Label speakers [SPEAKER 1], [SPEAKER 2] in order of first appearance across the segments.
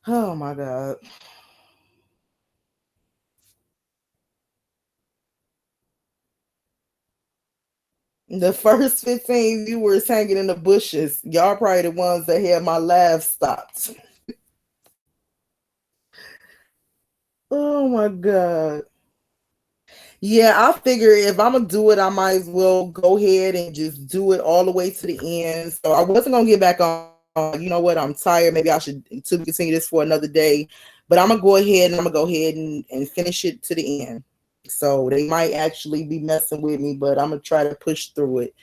[SPEAKER 1] Oh my God. The first 15 viewers hanging in the bushes. Y'all probably the ones that had my laugh stopped. Oh my God. Yeah, I figure if I'm gonna do it, I might as well go ahead and just do it all the way to the end. So I wasn't gonna get back on. You know what? I'm tired. Maybe I should to continue this for another day. But I'm gonna go ahead and and finish it to the end. So they might actually be messing with me, but I'm gonna try to push through it.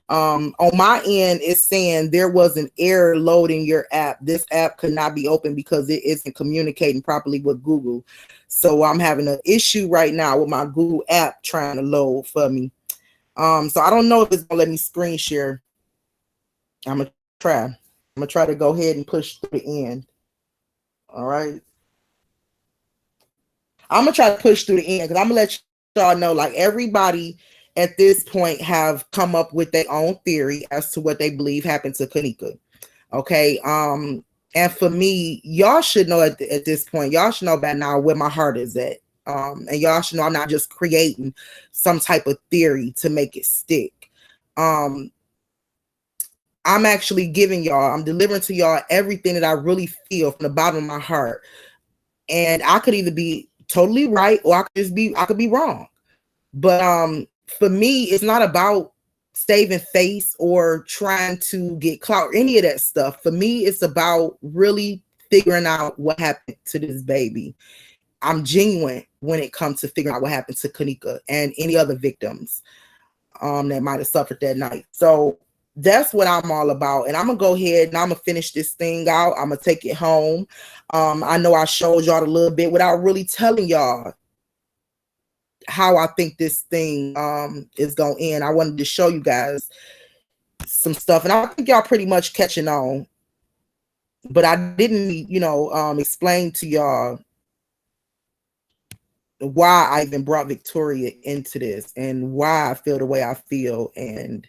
[SPEAKER 1] On my end, it's saying there was an error loading your app. This app could not be opened because it isn't communicating properly with Google. So I'm having an issue right now with my Google app trying to load for me. So I don't know if it's gonna let me screen share. I'm gonna try. I'm gonna try to go ahead and push through the end. All right. I'm gonna try to push through the end because I'm gonna let y'all know, like everybody at this point have come up with their own theory as to what they believe happened to Kenneka. Okay. And for me, y'all should know at this point, y'all should know by now where my heart is at. And y'all should know I'm not just creating some type of theory to make it stick. Um, I'm actually giving y'all, I'm delivering to y'all everything that I really feel from the bottom of my heart. And I could either be totally right or I could be wrong. But for me, it's not about saving face or trying to get clout or any of that stuff. For me, it's about really figuring out what happened to this baby. I'm genuine when it comes to figuring out what happened to Kenneka and any other victims that might have suffered that night. So that's what I'm all about. And I'm gonna go ahead and I'm gonna finish this thing out. I'm gonna take it home. I know I showed y'all a little bit without really telling y'all how I think this thing is gonna end. I wanted to show you guys some stuff, and I think y'all pretty much catching on. But I didn't, explain to y'all why I even brought Victoria into this and why I feel the way I feel, and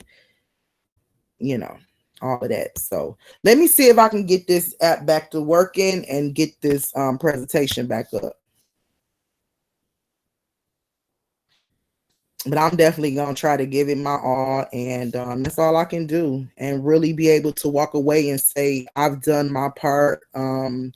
[SPEAKER 1] you know, all of that. So let me see if I can get this app back to working and get this presentation back up. But I'm definitely gonna try to give it my all, and that's all I can do, and really be able to walk away and say I've done my part, and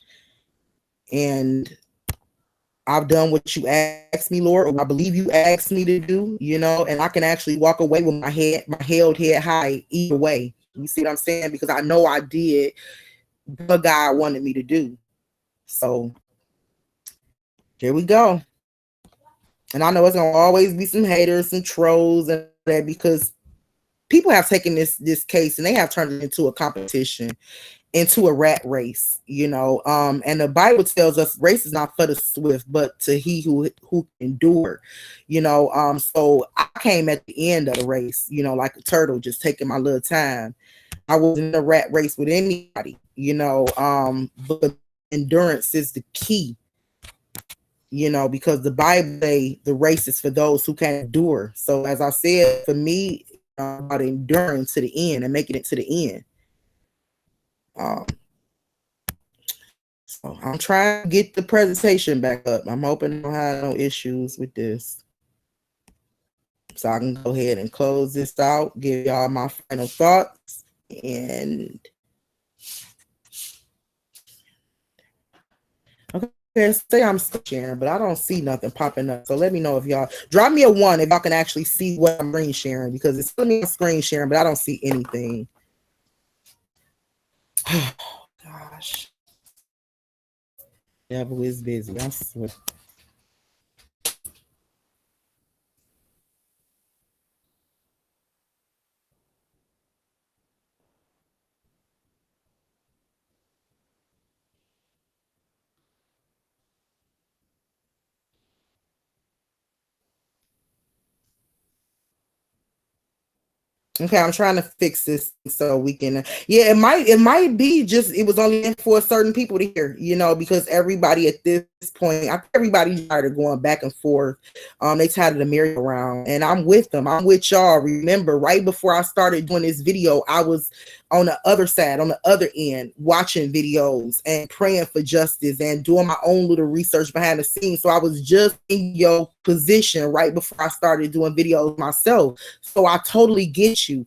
[SPEAKER 1] I've done what you asked me, Lord, or I believe you asked me to do, and I can actually walk away with my held head high either way. You see what I'm saying? Because I know I did what God wanted me to do. So here we go. And I know it's gonna always be some haters, some trolls, and that because people have taken this case and they have turned it into a competition, into a rat race, and the Bible tells us race is not for the swift, but to he who endure, so I came at the end of the race, like a turtle, just taking my little time. I wasn't in a rat race with anybody, but endurance is the key, because the Bible say the race is for those who can endure. So as I said, for me, about enduring to the end and making it to the end. Um, so I'm trying to get the presentation back up. I'm hoping I don't have no issues with this. So I can go ahead and close this out, give y'all my final thoughts, and okay, say I'm sharing, but I don't see nothing popping up. So let me know if y'all drop me a one if y'all can actually see what I'm screen sharing, because it's telling me I'm screen sharing, but I don't see anything. Oh gosh. Devil is busy. I swear. Okay, I'm trying to fix this so we can. Yeah, it might be just it was only for certain people to hear, because everybody at this point, I think everybody's tired of going back and forth. They tired of the merry-go-round, and I'm with them. I'm with y'all. Remember, right before I started doing this video, I was on the other side, on the other end, watching videos and praying for justice and doing my own little research behind the scenes. So I was just in your position right before I started doing videos myself. So I totally get you.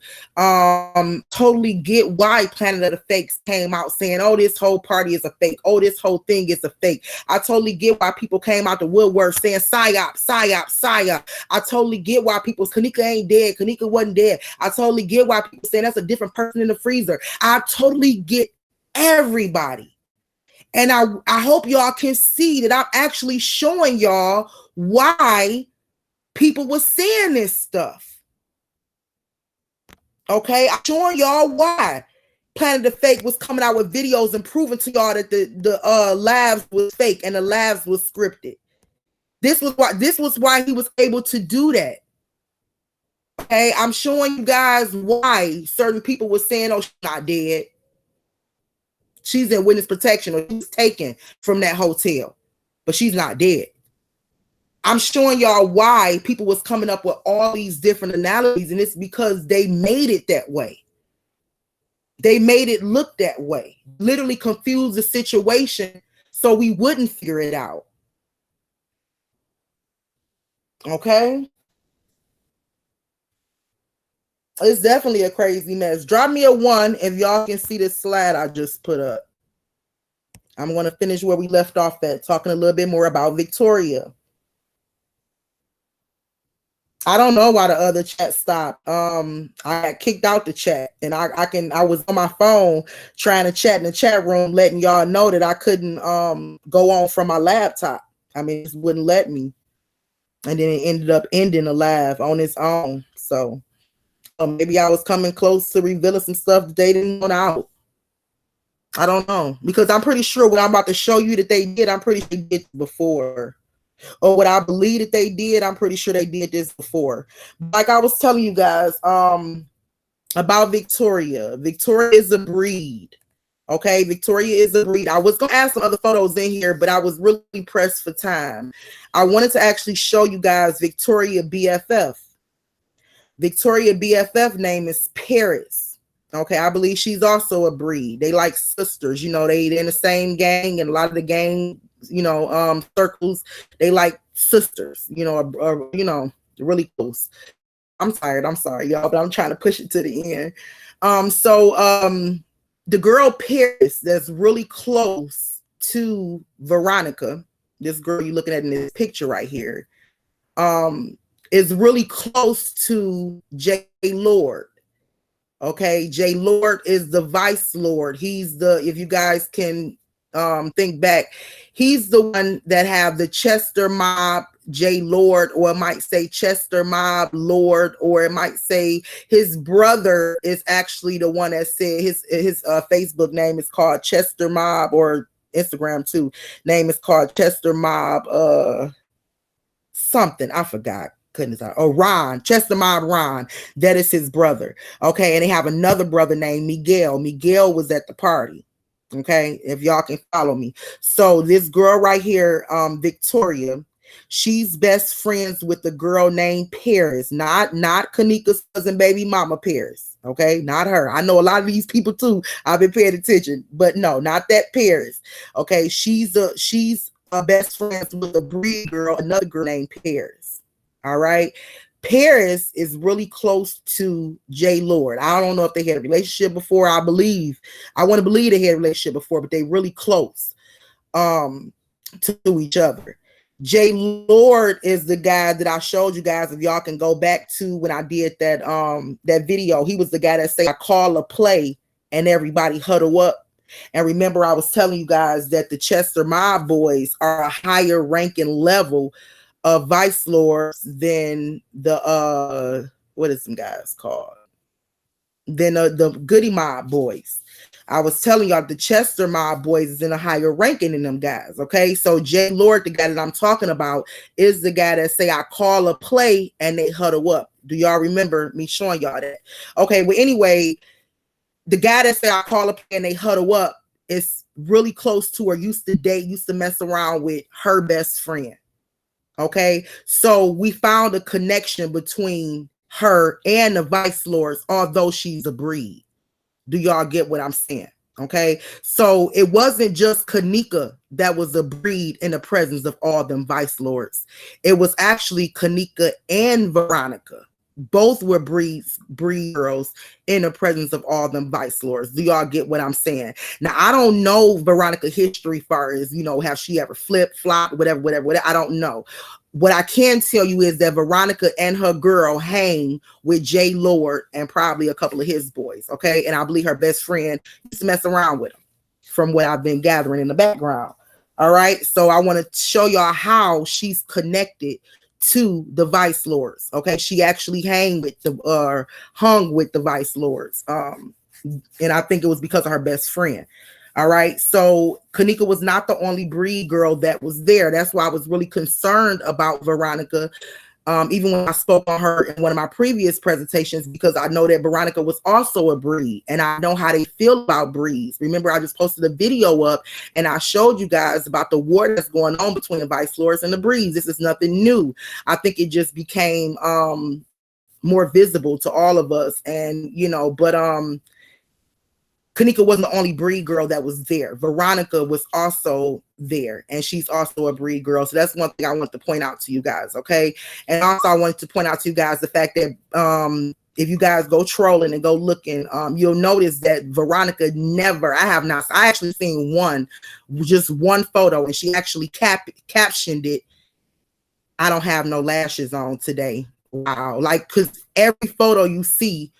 [SPEAKER 1] Totally get why Planet of the Fakes came out saying, oh, this whole party is a fake. Oh, this whole thing is a fake. I totally get why people came out the woodwork saying psyop, psyop, psyop. I totally get why people, Kenneka ain't dead. Kenneka wasn't dead. I totally get why people saying that's a different person in the freezer. I totally get everybody. And I hope y'all can see that I'm actually showing y'all why people were saying this stuff. Okay, I'm showing y'all why Planet of the Fake was coming out with videos and proving to y'all that the labs was fake and the labs was scripted. This was why he was able to do that. Okay, I'm showing you guys why certain people were saying, oh, she's not dead. She's in witness protection, or she was taken from that hotel, but she's not dead. I'm showing y'all why people was coming up with all these different analogies, and it's because they made it that way. They made it look that way. Literally confused the situation so we wouldn't figure it out. Okay? It's definitely a crazy mess. Drop me a 1 if y'all can see this slide I just put up. I'm going to finish where we left off at, talking a little bit more about Victoria. I don't know why the other chat stopped. I got kicked out the chat, and I was on my phone trying to chat in the chat room, letting y'all know that I couldn't go on from my laptop. I mean, it wouldn't let me. And then it ended up ending the live on its own. So maybe I was coming close to revealing some stuff that they didn't want out. I don't know, because I'm pretty sure what I'm about to show you that they did, I'm pretty sure they did before. Or what I believe that they did, I'm pretty sure they did this before. Like I was telling you guys about Victoria. Victoria is a breed. Okay, Victoria is a breed. I was going to add some other photos in here, but I was really pressed for time. I wanted to actually show you guys Victoria BFF. Victoria BFF name is Paris. Okay, I believe she's also a breed. They like sisters. You know, they're in the same gang, and a lot of the gang, you know, circles, they like sisters, you know, or you know, really close. I'm sorry, y'all, but I'm trying to push it to the end. The girl Paris that's really close to Veronica, this girl you're looking at in this picture right here, is really close to J Lord. Okay, J Lord is the vice lord. He's the, if you guys can think back, he's the one that have the Chester Mob J Lord, or it might say Chester Mob Lord, or it might say his brother is actually the one that said his Facebook name is called Chester Mob, or Instagram too, name is called Chester Mob something, I forgot. Goodness, Ron, Chester Mob Ron, that is his brother. Okay, and they have another brother named Miguel. Miguel was at the party. Okay, if y'all can follow me. So this girl right here, Victoria, she's best friends with the girl named Paris, not Kenneka's cousin, baby mama Paris. Okay, not her. I know a lot of these people too. I've been paying attention, but no, not that Paris. Okay, she's best friends with a breed girl, another girl named Paris. All right. Paris is really close to J Lord. I don't know if they had a relationship before. I want to believe they had a relationship before, but they really close to each other. J Lord is the guy that I showed you guys. If y'all can go back to when I did that that video, he was the guy that said, I call a play and everybody huddle up. And remember, I was telling you guys that the Chester Mob boys are a higher ranking level of vice lords than the what is some guys called? Than the Goody Mob boys. I was telling y'all the Chester Mob boys is in a higher ranking than them guys. Okay, so J Lord, the guy that I'm talking about, is the guy that say, I call a play and they huddle up. Do y'all remember me showing y'all that? Okay, well, anyway, the guy that say, I call a play and they huddle up is really close to or used to date, used to mess around with her best friend. Okay, so we found a connection between her and the Vice Lords, although she's a breed. Do y'all get what I'm saying? Okay, so it wasn't just Kenneka that was a breed in the presence of all them Vice Lords. It was actually Kenneka and Veronica. Both were breed girls in the presence of all them Vice Lords. Do y'all get what I'm saying? Now, I don't know Veronica history far as, you know, have she ever flipped, flopped, whatever. I don't know. What I can tell you is that Veronica and her girl hang with Jay Lord and probably a couple of his boys, okay? And I believe her best friend used to mess around with him from what I've been gathering in the background, all right? So I want to show y'all how she's connected to the Vice Lords, okay? She actually hung with the Vice Lords, and I think it was because of her best friend. All right. So Kenneka was not the only breed girl that was there. That's why I was really concerned about Veronica. Even when I spoke on her in one of my previous presentations, because I know that Veronica was also a breed and I know how they feel about breeds. Remember, I just posted a video up and I showed you guys about the war that's going on between the Vice Lords and the breeds. This is nothing new. I think it just became more visible to all of us. And, you know, but Kenneka wasn't the only breed girl that was there. Veronica was also there, and she's also a breed girl. So that's one thing I want to point out to you guys, okay? And also I wanted to point out to you guys the fact that if you guys go trolling and go looking, you'll notice that Veronica I actually seen just one photo, and she actually captioned it, "I don't have no lashes on today." Wow. Like, because every photo you see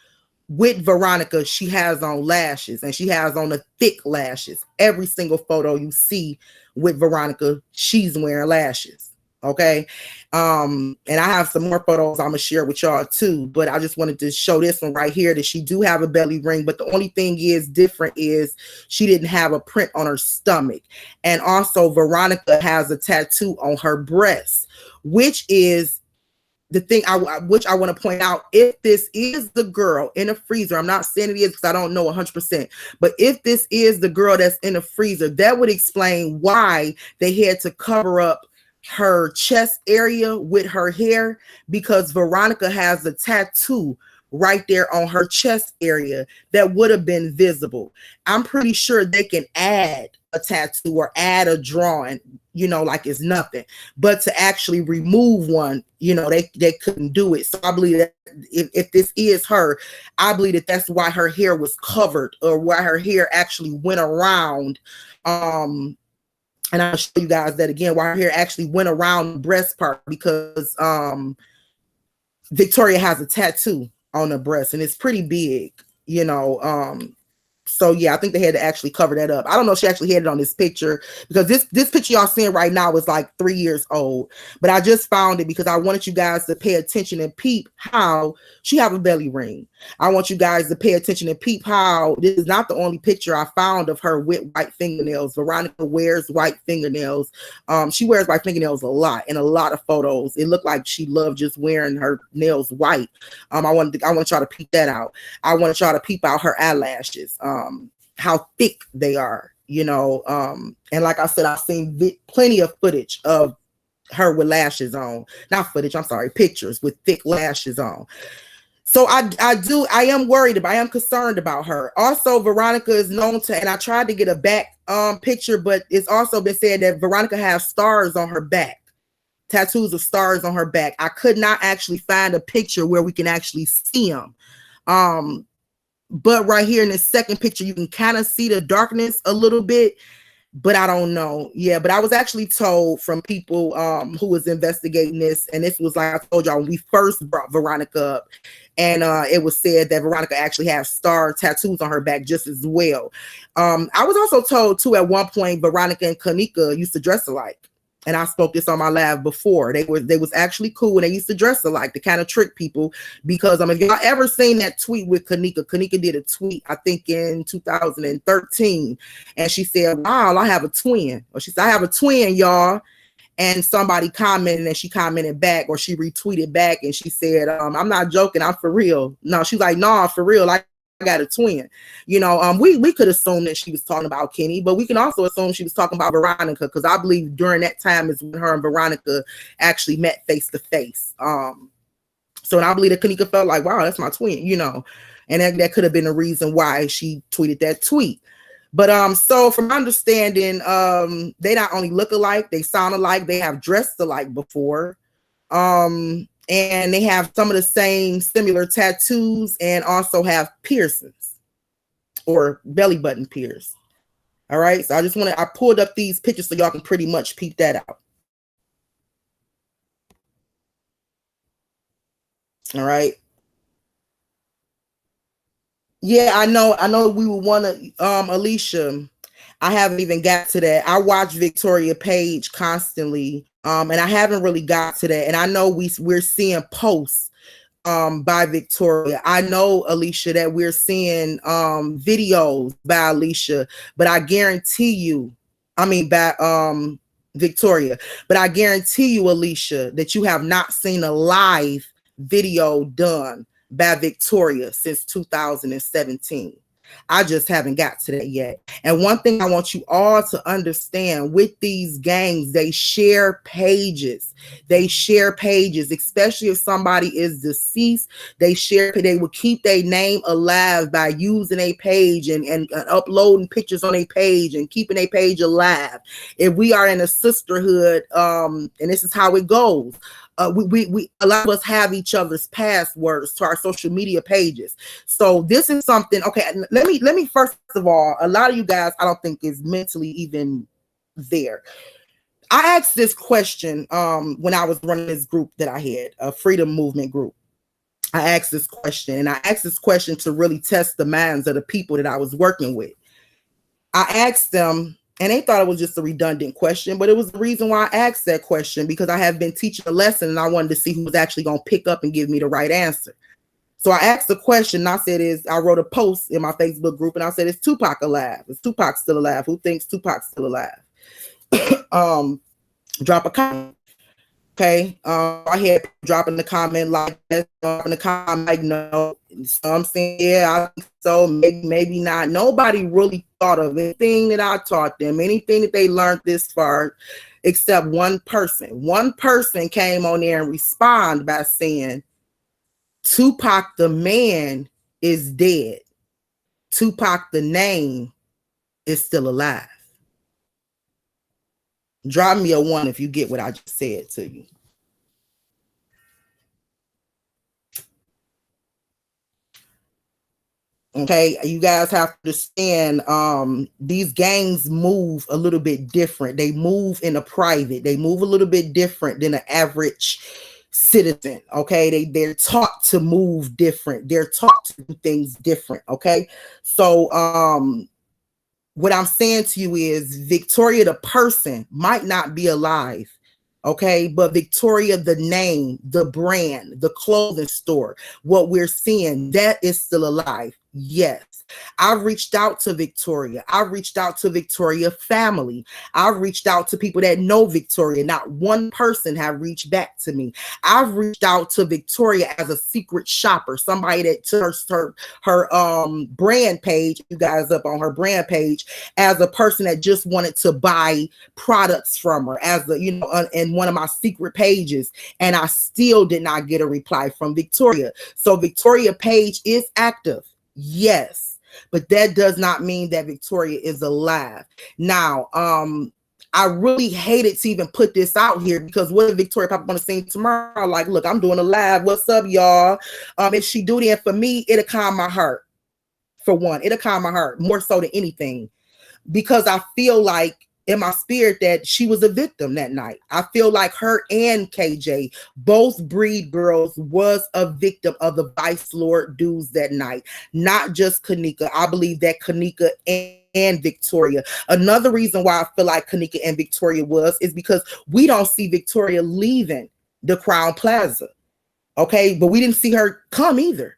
[SPEAKER 1] with Veronica, she has on lashes, and she has on the thick lashes. Every single photo you see with Veronica, she's wearing lashes. Okay. And I have some more photos I'm gonna share with y'all too, but I just wanted to show this one right here that she do have a belly ring, but the only thing is different is she didn't have a print on her stomach. And also Veronica has a tattoo on her breast, which is the thing which I want to point out. If this is the girl in a freezer, I'm not saying it is because I don't know 100%, but if this is the girl that's in a freezer, that would explain why they had to cover up her chest area with her hair, because Veronica has a tattoo right there on her chest area that would have been visible. I'm pretty sure they can add a tattoo or add a drawing, you know, like it's nothing, but to actually remove one, you know, they couldn't do it. So I believe that if this is her, I believe that that's why her hair was covered, or why her hair actually went around. And I'll show you guys that again, why her hair actually went around the breast part, because Victoria has a tattoo on her breast and it's pretty big, you know. So yeah, I think they had to actually cover that up. I don't know if she actually had it on this picture, because this picture y'all seeing right now is like 3 years old, but I just found it because I wanted you guys to pay attention and peep how she have a belly ring. I want you guys to pay attention and peep how this is not the only picture I found of her with white fingernails. Veronica wears white fingernails. She wears white fingernails a lot in a lot of photos. It looked like she loved just wearing her nails white. I want y'all to peep that out. I want y'all to peep out her eyelashes, how thick they are, you know. And like I said, I've seen plenty of footage of her with lashes on. Not footage, I'm sorry, pictures with thick lashes on. So I am worried about, I am concerned about her. Also, Veronica is known to, and I tried to get a back picture, but it's also been said that Veronica has stars on her back, tattoos of stars on her back. I could not actually find a picture where we can actually see them. But right here in this second picture, you can kind of see the darkness a little bit, but I don't know. Yeah, but I was actually told from people who was investigating this, and this was like I told y'all when we first brought Veronica up, and it was said that Veronica actually has star tattoos on her back just as well. I was also told too at one point Veronica and Kenneka used to dress alike. And I spoke this on my live before. They was actually cool and they used to dress alike to kind of trick people. Because if y'all ever seen that tweet with Kenneka did a tweet, I think in 2013, and she said, "Wow, I have a twin." Or she said, "I have a twin, y'all." And somebody commented, and she commented back, or she retweeted back, and she said, "I'm not joking, I'm for real." No, she's like, "No, for real. got a twin. We could assume that she was talking about Kenny, but we can also assume she was talking about Veronica, because I believe during that time is when her and Veronica actually met face to face. So and I believe that Kenneka felt like, wow, that's my twin, and that could have been a reason why she tweeted that tweet. But so from my understanding, they not only look alike, they sound alike, they have dressed alike before. And they have some of the same similar tattoos and also have piercings or belly button pierce. All right. So I pulled up these pictures so y'all can pretty much peep that out. All right. Yeah, I know we would want to, Alicia, I haven't even got to that. I watch Victoria Page constantly, and I haven't really got to that. And I know we're seeing posts by Victoria. I know, Alicia, that we're seeing videos by Alicia, but I guarantee you, by Victoria, but I guarantee you, Alicia, that you have not seen a live video done by Victoria since 2017. I just haven't got to that yet. And one thing I want you all to understand, with these gangs, they share pages. They share pages, especially if somebody is deceased. They will keep their name alive by using a page and uploading pictures on a page and keeping a page alive. If we are in a sisterhood, and this is how it goes, we a lot of us have each other's passwords to our social media pages. So this is something. Okay, let me first of all, a lot of you guys I don't think is mentally even there. I asked this question when I was running this group that I had, a freedom movement group. I asked this question, and I asked this question to really test the minds of the people that I was working with. I asked them, and they thought it was just a redundant question, but it was the reason why I asked that question, because I have been teaching a lesson and I wanted to see who was actually going to pick up and give me the right answer. So I asked the question, and I wrote a post in my Facebook group, and I said, is Tupac alive? Is Tupac still alive? Who thinks Tupac's still alive? Drop a comment. Okay. I had dropping the comment like that, dropping the comment like no. Some saying, yeah, I think so, maybe not. Nobody really thought of anything that I taught them, anything that they learned this far, except one person. One person came on there and responded by saying, Tupac the man is dead. Tupac the name is still alive. Drop me a 1 if you get what I just said to you. Okay, you guys have to understand, these gangs move a little bit different. They move in a private. They move a little bit different than an average citizen. Okay, they're taught to move different. They're taught to do things different. Okay, so what I'm saying to you is Victoria the person might not be alive. Okay, but Victoria the name, the brand, the clothing store, what we're seeing, that is still alive. Yes. I've reached out to Victoria. I've reached out to Victoria family. I've reached out to people that know Victoria. Not one person have reached back to me. I've reached out to Victoria as a secret shopper, somebody that turns her brand page, you guys up on her brand page, as a person that just wanted to buy products from her, as the, in one of my secret pages, and I still did not get a reply from Victoria. So Victoria page is active. Yes, but that does not mean that Victoria is alive. Now, I really hated to even put this out here, because what if Victoria pop up on the scene tomorrow? Like, look, I'm doing a live. What's up, y'all? If she do that for me, it'll calm my heart. For one, it'll calm my heart more so than anything, because I feel like in my spirit that she was a victim that night. I feel like her and KJ, both breed girls, was a victim of the Vice Lord dudes that night. Not just Kenneka. I believe that Kenneka and Victoria. Another reason why I feel like Kenneka and Victoria is because we don't see Victoria leaving the Crown Plaza. Okay, but we didn't see her come either.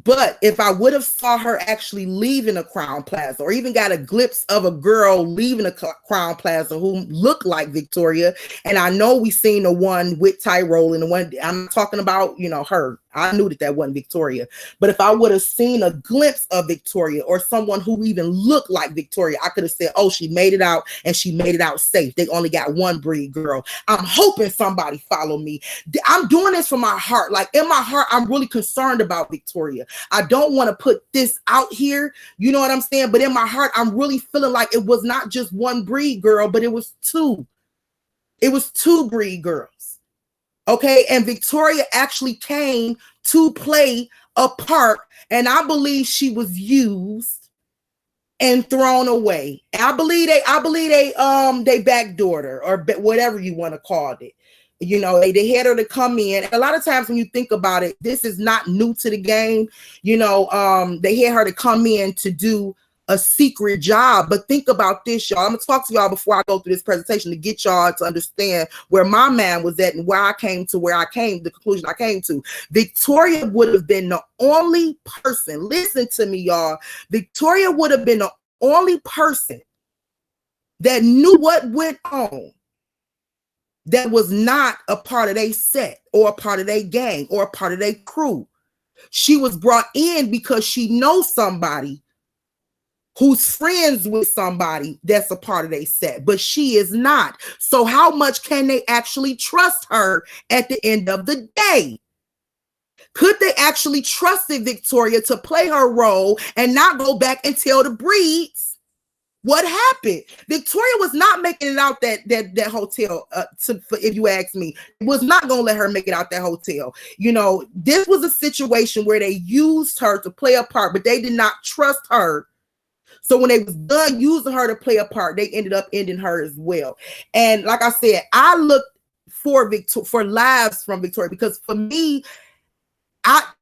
[SPEAKER 1] But if I would have saw her actually leaving a Crown Plaza, or even got a glimpse of a girl leaving a Crown Plaza who looked like Victoria, and I know we seen the one with Tyrone, and the one, I'm talking about, her. I knew that that wasn't Victoria. But if I would have seen a glimpse of Victoria or someone who even looked like Victoria, I could have said, oh, she made it out and she made it out safe. They only got one breed girl. I'm hoping somebody follow me. I'm doing this from my heart. Like in my heart, I'm really concerned about Victoria. I don't want to put this out here. You know what I'm saying? But in my heart, I'm really feeling like it was not just one breed girl, but it was two. It was two breed girls. Okay, and Victoria actually came to play a part, and I believe she was used and thrown away. And I believe they backdoored her, or whatever you want to call it. You know, they had her to come in. And a lot of times when you think about it, this is not new to the game. You know, they had her to come in to do a secret job. But think about this, y'all. I'm gonna talk to y'all before I go through this presentation to get y'all to understand where my mind was at and where I came to, the conclusion I came to. Victoria would have been the only person, listen to me, y'all. Victoria would have been the only person that knew what went on, that was not a part of their set or a part of their gang or a part of their crew. She was brought in because she knows somebody who's friends with somebody that's a part of their set, but she is not. So how much can they actually trust her at the end of the day? Could they actually trust Victoria to play her role and not go back and tell the breeds what happened? Victoria was not making it out that hotel, if you ask me. Was not going to let her make it out that hotel. You know, this was a situation where they used her to play a part, but they did not trust her. So when they was done using her to play a part, they ended up ending her as well. And like I said, I looked for lives from Victoria, because for me,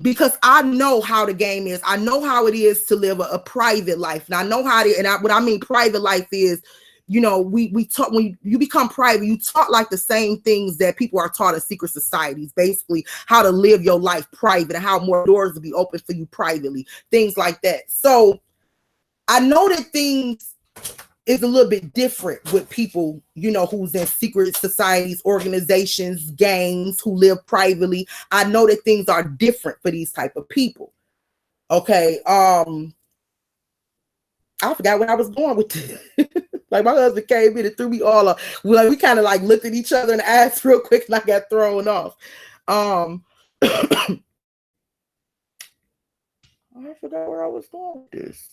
[SPEAKER 1] because I know how the game is. I know how it is to live a private life. And I know how to, what I mean private life is, you know, we talk, when you become private, you talk like the same things that people are taught in secret societies, basically how to live your life private and how more doors will be open for you privately, things like that. So I know that things is a little bit different with people, you know, who's in secret societies, organizations, gangs, who live privately. I know that things are different for these type of people. Okay. I forgot where I was going with this. Like my husband came in and threw me all up. We kind of like looked at each other in the eyes real quick and I got thrown off. I forgot where I was going with this.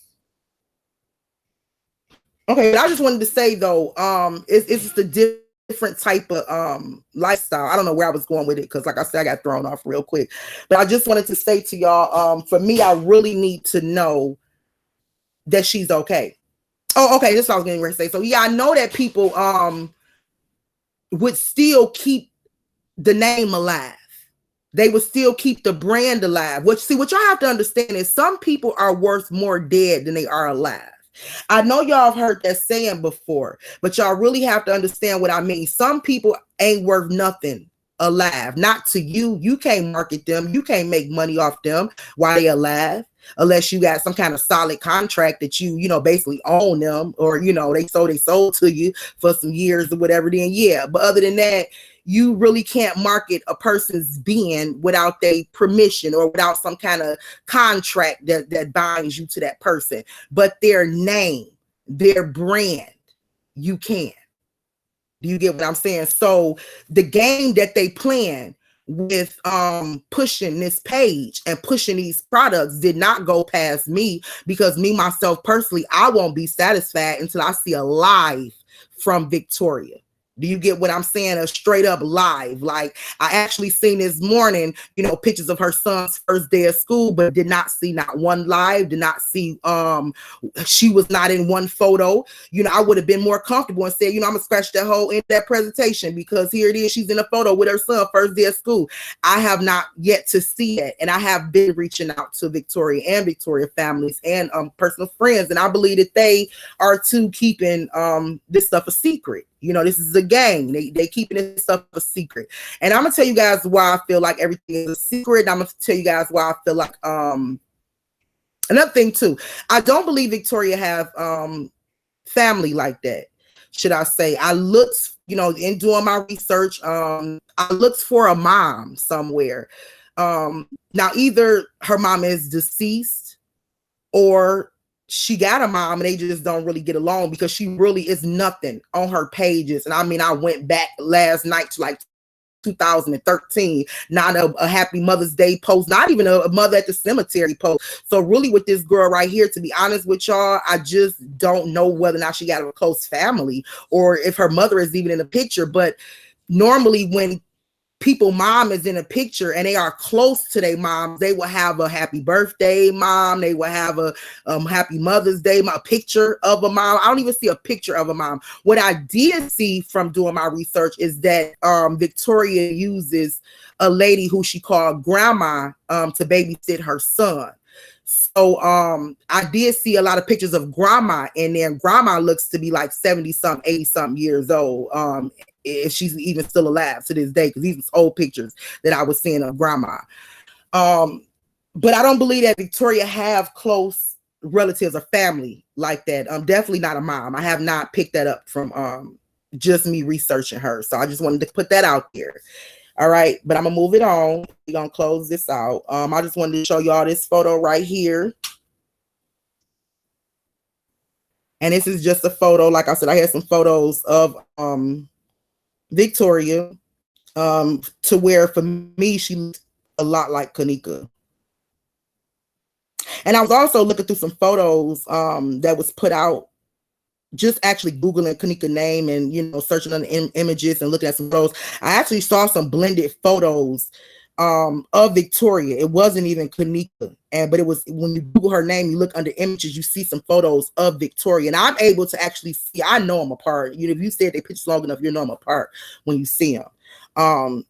[SPEAKER 1] Okay, I just wanted to say though, it's just a different type of lifestyle. I don't know where I was going with it, because like I said, I got thrown off real quick. But I just wanted to say to y'all, for me, I really need to know that she's okay. Oh, okay, this is what I was getting ready to say. So yeah, I know that people would still keep the name alive. They would still keep the brand alive. What y'all have to understand is some people are worth more dead than they are alive. I know y'all have heard that saying before, but y'all really have to understand what I mean. Some people ain't worth nothing alive. Not to you. You can't market them. You can't make money off them while they alive, unless you got some kind of solid contract that you know, basically own them, or, you know, they sold to you for some years or whatever, then yeah. But other than that, you really can't market a person's being without their permission or without some kind of contract that binds you to that person. But their name, their brand, you can. Do you get what I'm saying? So the game that they playing with pushing this page and pushing these products did not go past me, because me, myself, personally, I won't be satisfied until I see a live from Victoria. Do you get what I'm saying? A straight up live. Like I actually seen this morning, you know, pictures of her son's first day of school, but did not see not one live, did not see, she was not in one photo. You know, I would have been more comfortable and said, you know, I'm gonna scratch that hole in that presentation, because here it is. She's in a photo with her son first day of school. I have not yet to see it. And I have been reaching out to Victoria and Victoria families and personal friends. And I believe that they are too keeping this stuff a secret. You know, this is a gang. They keeping this stuff a secret. And I'm gonna tell you guys why I feel like everything is a secret. I'm gonna tell you guys why I feel like another thing too. I don't believe Victoria have family like that. Should I say? I looked, you know, in doing my research, I looked for a mom somewhere. Now either her mom is deceased or she got a mom and they just don't really get along, because she really is nothing on her pages. And I mean, I went back last night to like 2013, not a happy Mother's Day post, not even a mother at the cemetery post. So really with this girl right here, to be honest with y'all, I just don't know whether or not she got a close family or if her mother is even in the picture. But normally when people mom is in a picture and they are close to their mom, they will have a happy birthday mom, they will have a happy Mother's Day, a picture of a mom. I don't even see a picture of a mom. What I did see from doing my research is that Victoria uses a lady who she called grandma to babysit her son. So I did see a lot of pictures of grandma, and then grandma looks to be like 70 something, 80 something years old, if she's even still alive to this day, because these are old pictures that I was seeing of grandma. But I don't believe that Victoria have close relatives or family like that. Definitely not a mom. I have not picked that up from just me researching her. So I just wanted to put that out there. All right, but I'm gonna move it on. We're gonna close this out. I just wanted to show y'all this photo right here. And this is just a photo. Like I said, I had some photos of Victoria, to where for me, she looks a lot like Kenneka. And I was also looking through some photos that was put out, just actually Googling Kenneka name and, you know, searching on the images and looking at some photos. I actually saw some blended photos of Victoria. It wasn't even Kenneka, but it was, when you Google her name, you look under images, you see some photos of Victoria, and I'm able to actually see. I know them apart. You know, if you stay at their pictures long enough, you know them apart when you see them.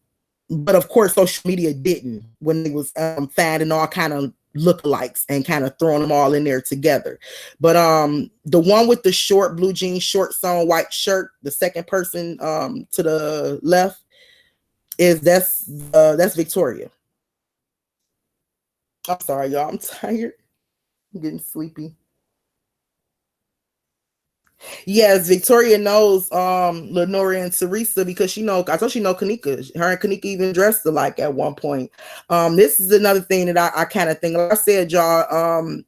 [SPEAKER 1] But of course, social media didn't, when they was finding all kind of lookalikes and kind of throwing them all in there together. But the one with the short blue jeans, short sewn white shirt, the second person to the left, that's Victoria. I'm sorry, y'all. I'm tired. I'm getting sleepy. Yes, Victoria knows Lenore and Teresa, because I thought she know Kenneka. Her and Kenneka even dressed alike at one point. This is another thing that I kind of think, like I said, y'all,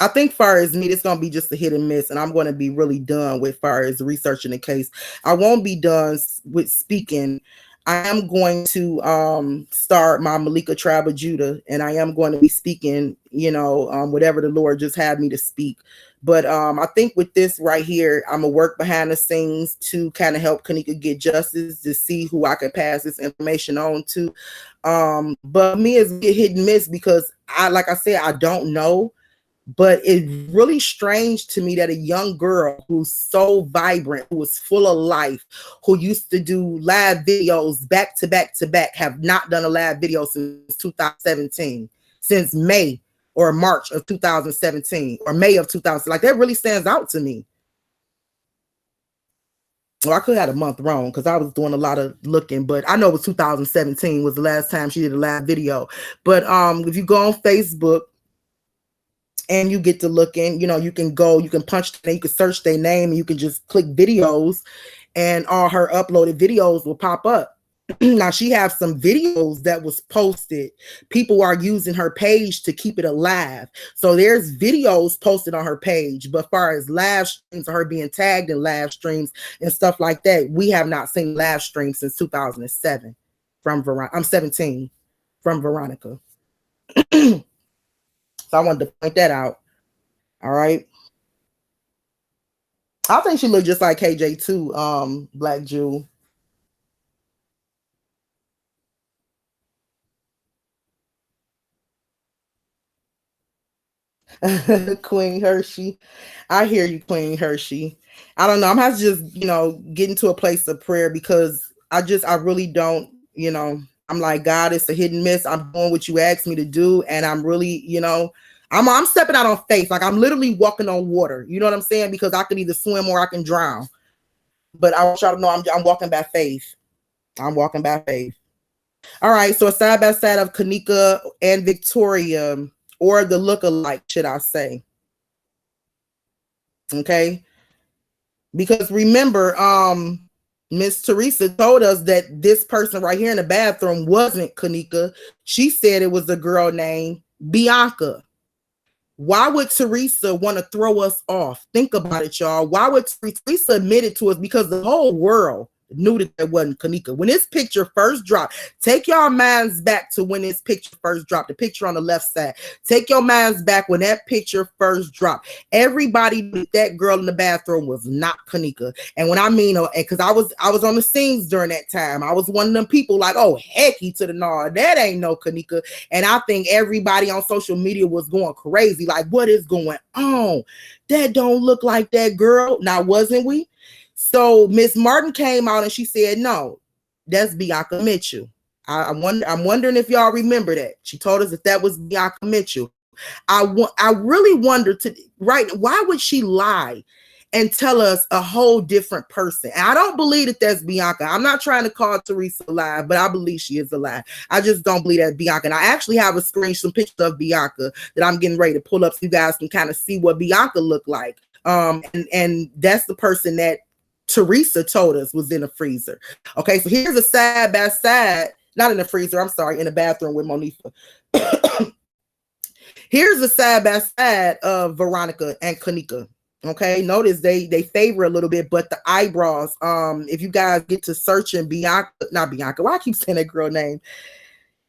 [SPEAKER 1] I think far as me, it's gonna be just a hit and miss, and I'm gonna be really done with far as researching the case. I won't be done with speaking. I am going to start my Malika Tribe of Judah, and I am going to be speaking, whatever the Lord just had me to speak. But I think with this right here, I'm gonna work behind the scenes to kind of help Kenneka get justice, to see who I can pass this information on to. But me is hit and miss, because like I said, I don't know. But it's really strange to me that a young girl who's so vibrant, who is full of life, who used to do live videos back to back to back, have not done a live video since 2017, since May or March of 2017 or May of 2000. Like, that really stands out to me. Well, I could have had a month wrong, because I was doing a lot of looking, but I know it was 2017 was the last time she did a live video. But if you go on Facebook, and you get to look in, you can punch, you can search their name, and you can just click videos, and all her uploaded videos will pop up. Now, she has some videos that was posted. People are using her page to keep it alive. So there's videos posted on her page, but as far as live streams of her being tagged in live streams and stuff like that, we have not seen live streams since 2007 from Veronica. I'm 17 from Veronica. So I wanted to point that out. All right. I think she looked just like KJ too, Black Jewel. Queen Hershey. I hear you, Queen Hershey. I don't know. I'm have to just, get into a place of prayer, because I really don't, I'm like, God, it's a hit and miss. I'm doing what you asked me to do. And I'm really, I'm stepping out on faith. Like, I'm literally walking on water. You know what I'm saying? Because I can either swim or I can drown. But I want y'all to know I'm walking by faith. I'm walking by faith. All right. So a side by side of Kenneka and Victoria, or the look-alike, should I say. Okay. Because remember, Miss Teresa told us that this person right here in the bathroom wasn't Kenneka. She said it was a girl named Bianca. Why would Teresa want to throw us off? Think about it, y'all. Why would Teresa admit it to us? Because the whole world knew that it wasn't Kenneka. When this picture first dropped, take y'all minds back to when this picture first dropped, the picture on the left side. Take your minds back when that picture first dropped. Everybody knew that girl in the bathroom was not Kenneka. And when I mean, because I was on the scenes during that time, I was one of them people like, oh, hecky to the nod, that ain't no Kenneka. And I think everybody on social media was going crazy, like, what is going on? That don't look like that girl. Now, wasn't we? So Miss Martin came out and she said, no, that's Bianca Mitchell. I'm wondering if y'all remember that. She told us that was Bianca Mitchell. I really wonder why would she lie and tell us a whole different person? And I don't believe that that's Bianca. I'm not trying to call Teresa a lie, but I believe she is a lie. I just don't believe that's Bianca. And I actually have a some pictures of Bianca that I'm getting ready to pull up so you guys can kind of see what Bianca looked like. And that's the person that Teresa told us was in the freezer. Okay, so here's a side by side, not in the freezer, I'm sorry, in the bathroom with Monifa. Here's a side by side of Veronica and Kenneka. Okay, notice they favor a little bit, but the eyebrows, if you guys get to searching not Bianca, why I keep saying that girl name?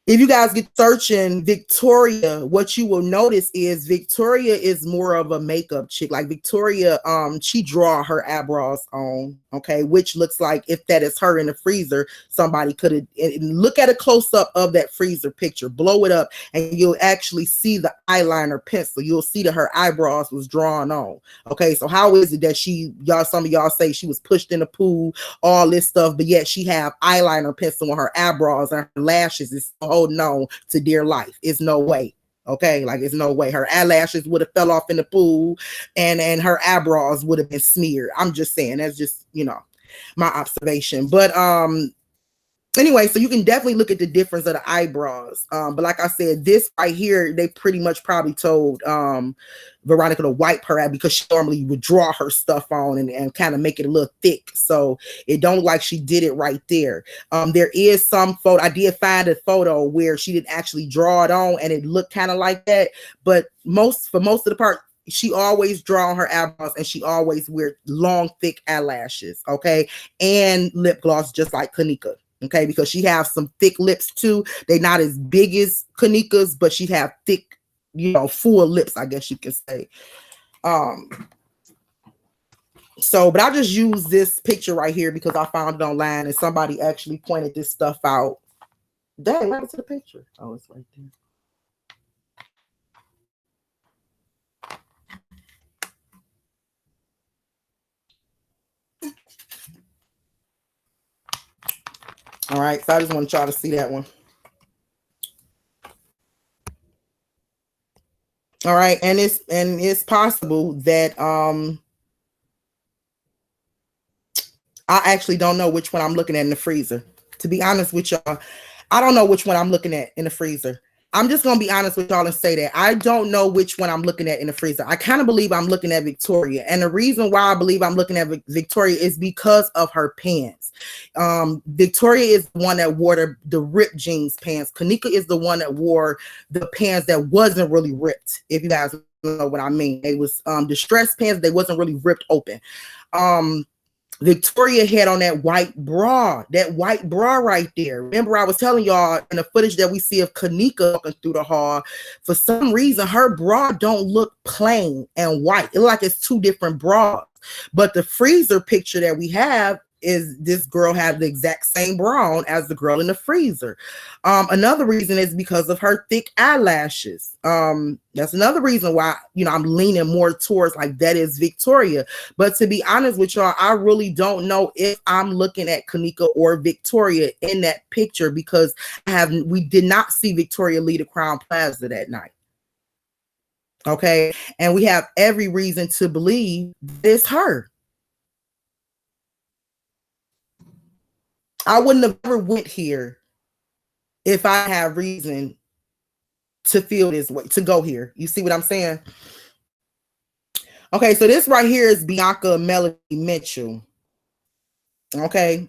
[SPEAKER 1] If you guys get searching Victoria, what you will notice is Victoria is more of a makeup chick. Like Victoria, she draw her eyebrows on, okay, which looks like if that is her in the freezer, somebody could have. Look at a close up of that freezer picture, blow it up, and you'll actually see the eyeliner pencil. You'll see that her eyebrows was drawn on. Okay, so how is it that some of y'all say she was pushed in the pool, all this stuff, but yet she have eyeliner pencil on her eyebrows and her lashes is holding on to dear life? It's no way. Okay, like it's no way her eyelashes would have fell off in the pool and her eyebrows would have been smeared. I'm just saying, that's just, my observation. But anyway, so you can definitely look at the difference of the eyebrows. But like I said, this right here, they pretty much probably told Veronica to wipe her out because she normally would draw her stuff on and kind of make it a little thick. So it don't like she did it right there. There is some photo. I did find a photo where she didn't actually draw it on and it looked kind of like that. But for most of the part, she always draw on her eyebrows and she always wear long, thick eyelashes. Okay. And lip gloss, just like Kenneka. Okay, because she has some thick lips too. They're not as big as Kenneka's, but she have thick, full lips, I guess you can say. So, but I just use this picture right here because I found it online and somebody actually pointed this stuff out. Dang, what happened to the picture? Oh, it's right there. All right, so I just want to try to see that one. All right, and it's possible that I actually don't know which one I'm looking at in the freezer. To be honest with y'all, I don't know which one I'm looking at in the freezer. I'm just going to be honest with y'all and say that I don't know which one I'm looking at in the freezer. I kind of believe I'm looking at Victoria. And the reason why I believe I'm looking at Victoria is because of her pants. Victoria is the one that wore the ripped jeans pants. Kenneka is the one that wore the pants that wasn't really ripped. If you guys know what I mean. They was distressed pants. They wasn't really ripped open. Victoria had on that white bra right there. Remember, I was telling y'all in the footage that we see of Kenneka walking through the hall, for some reason, her bra don't look plain and white. It look like it's two different bras. But the freezer picture that we have is this girl had the exact same bra on as the girl in the freezer. Another reason is because of her thick eyelashes. That's another reason why, I'm leaning more towards like that is Victoria. But to be honest with y'all, I really don't know if I'm looking at Kenneka or Victoria in that picture because we did not see Victoria leave the Crown Plaza that night. Okay. And we have every reason to believe it's her. I wouldn't have ever went here if I had reason to feel this way, to go here. You see what I'm saying? Okay, so this right here is Bianca Melody Mitchell. Okay.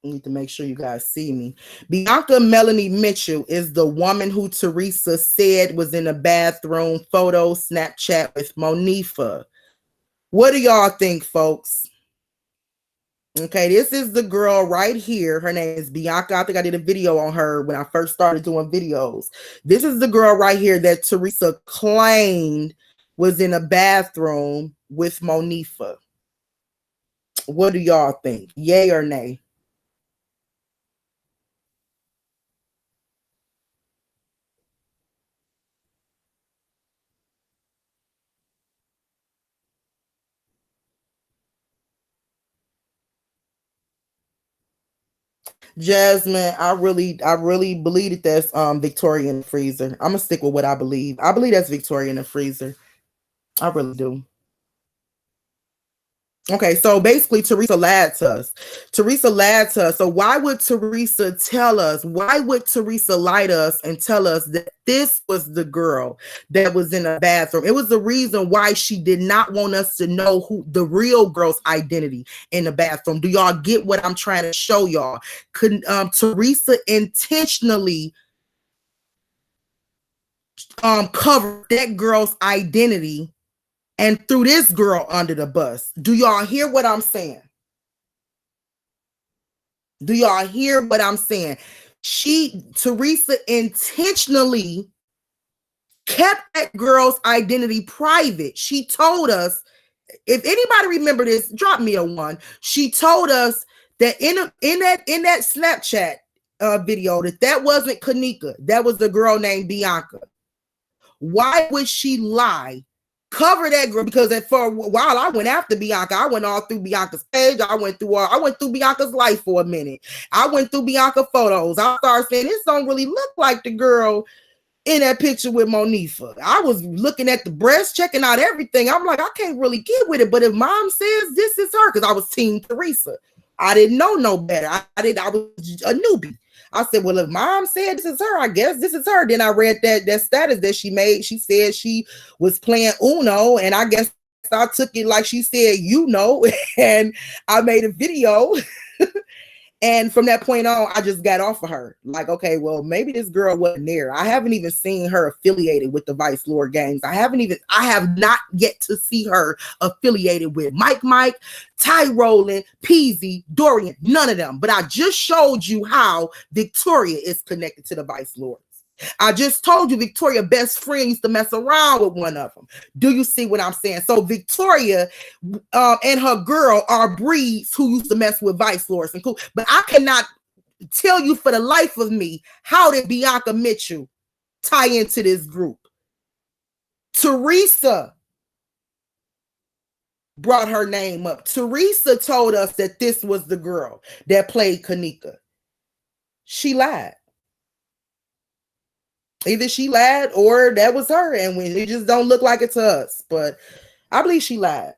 [SPEAKER 1] Need to make sure you guys see me. Bianca Melanie Mitchell is the woman who Teresa said was in a bathroom photo Snapchat with Monifa. What do y'all think, folks? Okay, this is the girl right here. Her name is Bianca. I think I did a video on her when I first started doing videos. This is the girl right here that Teresa claimed was in a bathroom with Monifa. What do y'all think? Yay or nay? Jasmine, I really believe that that's Victoria in the freezer. I'm gonna stick with what I believe. I believe that's Victoria in the freezer. I really do. Okay, so basically Teresa lied to us. Teresa lied to us. So why would Teresa tell us? Why would Teresa lie to us and tell us that this was the girl that was in a bathroom? It was the reason why she did not want us to know who the real girl's identity in the bathroom. Do y'all get what I'm trying to show y'all? Could Teresa intentionally cover that girl's identity and threw this girl under the bus? Do y'all hear what I'm saying? Do y'all hear what I'm saying? Teresa intentionally kept that girl's identity private. She told us, if anybody remember this, drop me a one. She told us that in that Snapchat video that wasn't Kenneka. That was the girl named Bianca. Why would she lie? Cover that girl, because for a while I went after Bianca. I went all through Bianca's page. I went through Bianca's life for a minute. I went through Bianca photos. I started saying this don't really look like the girl in that picture with Monifa. I was looking at the breast, checking out everything. I'm like, I can't really get with it. But if mom says this is her, because I was team Teresa. I didn't know no better. I was a newbie. I said, well, if mom said this is her, I guess this is her. Then I read that status that she made. She said she was playing Uno, and I guess I took it like she said, and I made a video. And from that point on, I just got off of her. Like, okay, well, maybe this girl wasn't there. I haven't even seen her affiliated with the Vice Lord gangs. I have not yet to see her affiliated with Mike, Ty Rowland, Peasy, Dorian, none of them. But I just showed you how Victoria is connected to the Vice Lords. I just told you Victoria's best friend used to mess around with one of them. Do you see what I'm saying? So Victoria and her girl are breeds who used to mess with Vice Lords and cool. But I cannot tell you for the life of me, how did Bianca Mitchell tie into this group? Teresa brought her name up. Teresa told us that this was the girl that played Kenneka. She lied. Either she lied or that was her, and it just don't look like it to us. But I believe she lied.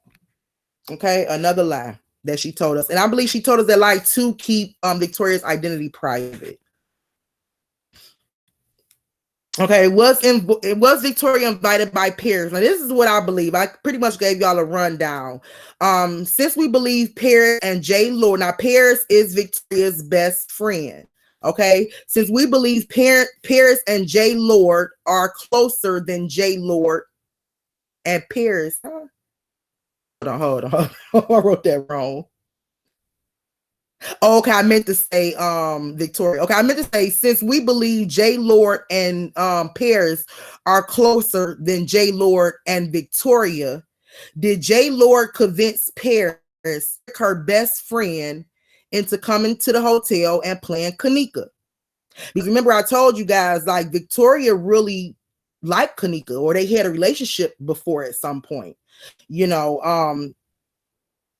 [SPEAKER 1] Okay, another lie that she told us, and I believe she told us that lie to keep Victoria's identity private. Okay, it was Victoria invited by Paris. Now this is what I believe. I pretty much gave y'all a rundown. Since we believe Paris and J. Lord, now Paris is Victoria's best friend. Okay, since we believe Paris and J. Lord are closer than J. Lord and Paris. Huh? Hold on. I wrote that wrong. Okay, I meant to say Victoria. Okay, I meant to say since we believe J. Lord and Paris are closer than J. Lord and Victoria, did J. Lord convince Paris, her best friend, into coming to the hotel and playing Kenneka? Because remember, I told you guys, like, Victoria really liked Kenneka, or they had a relationship before at some point,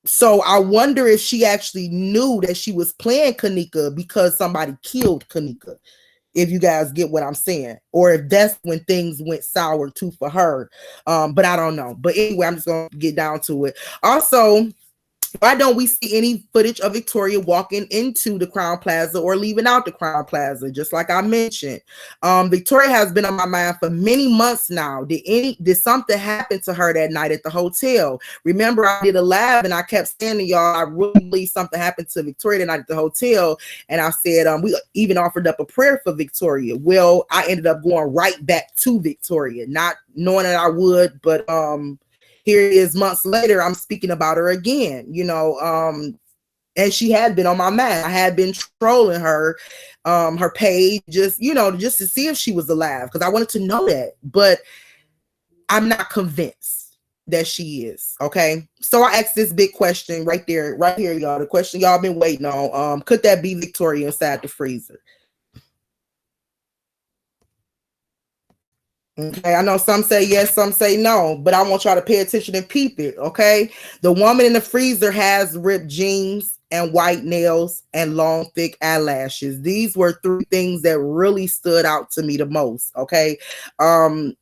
[SPEAKER 1] so I wonder if she actually knew that she was playing Kenneka because somebody killed Kenneka, if you guys get what I'm saying, or if that's when things went sour too for her. But I don't know. But anyway, I'm just going to get down to it. Also, Why don't we see any footage of Victoria walking into the Crown Plaza or leaving out the Crown Plaza? Just like I mentioned, Victoria has been on my mind for many months now. Did something happen to her that night at the hotel? Remember, I did a live and I kept saying to y'all, I really believe something happened to Victoria that night at the hotel. And I said, we even offered up a prayer for Victoria. Well, I ended up going right back to Victoria, not knowing that I would, but here it is months later, I'm speaking about her again, and she had been on my mind. I had been trolling her page, just to see if she was alive, because I wanted to know that, but I'm not convinced that she is. Okay, so I asked this big question right here, y'all. The question y'all been waiting on. Could that be Victoria inside the freezer? Okay, I know some say yes, some say no, but I want y'all to pay attention and peep it. Okay, the woman in the freezer has ripped jeans and white nails and long, thick eyelashes. These were three things that really stood out to me the most. Okay, I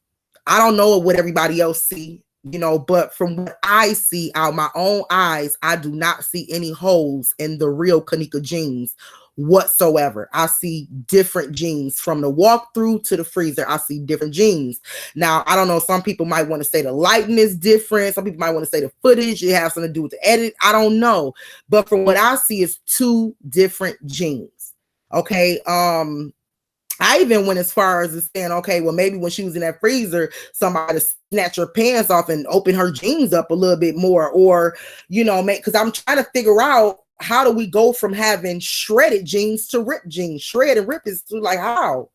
[SPEAKER 1] don't know what everybody else see, but from what I see out my own eyes, I do not see any holes in the real Kenneka jeans whatsoever. I see different jeans from the walkthrough to the freezer. I see different jeans. Now, I don't know. Some people might want to say the lighting is different. Some people might want to say the footage, it has something to do with the edit. I don't know. But from what I see, it's two different jeans. Okay. I even went as far as saying, okay, well, maybe when she was in that freezer, somebody snatched her pants off and opened her jeans up a little bit more, or, because I'm trying to figure out, how do we go from having shredded jeans to ripped jeans? Shred and rip is like, how?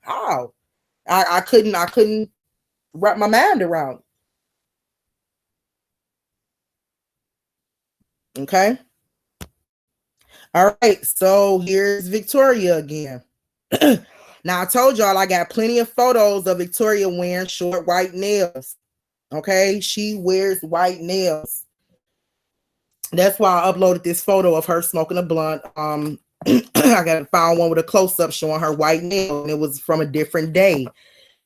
[SPEAKER 1] I couldn't wrap my mind around. Okay. All right. So here's Victoria again. Now, I told y'all I got plenty of photos of Victoria wearing short white nails. Okay, she wears white nails. That's why I uploaded this photo of her smoking a blunt. I found one with a close-up showing her white nail, and it was from a different day.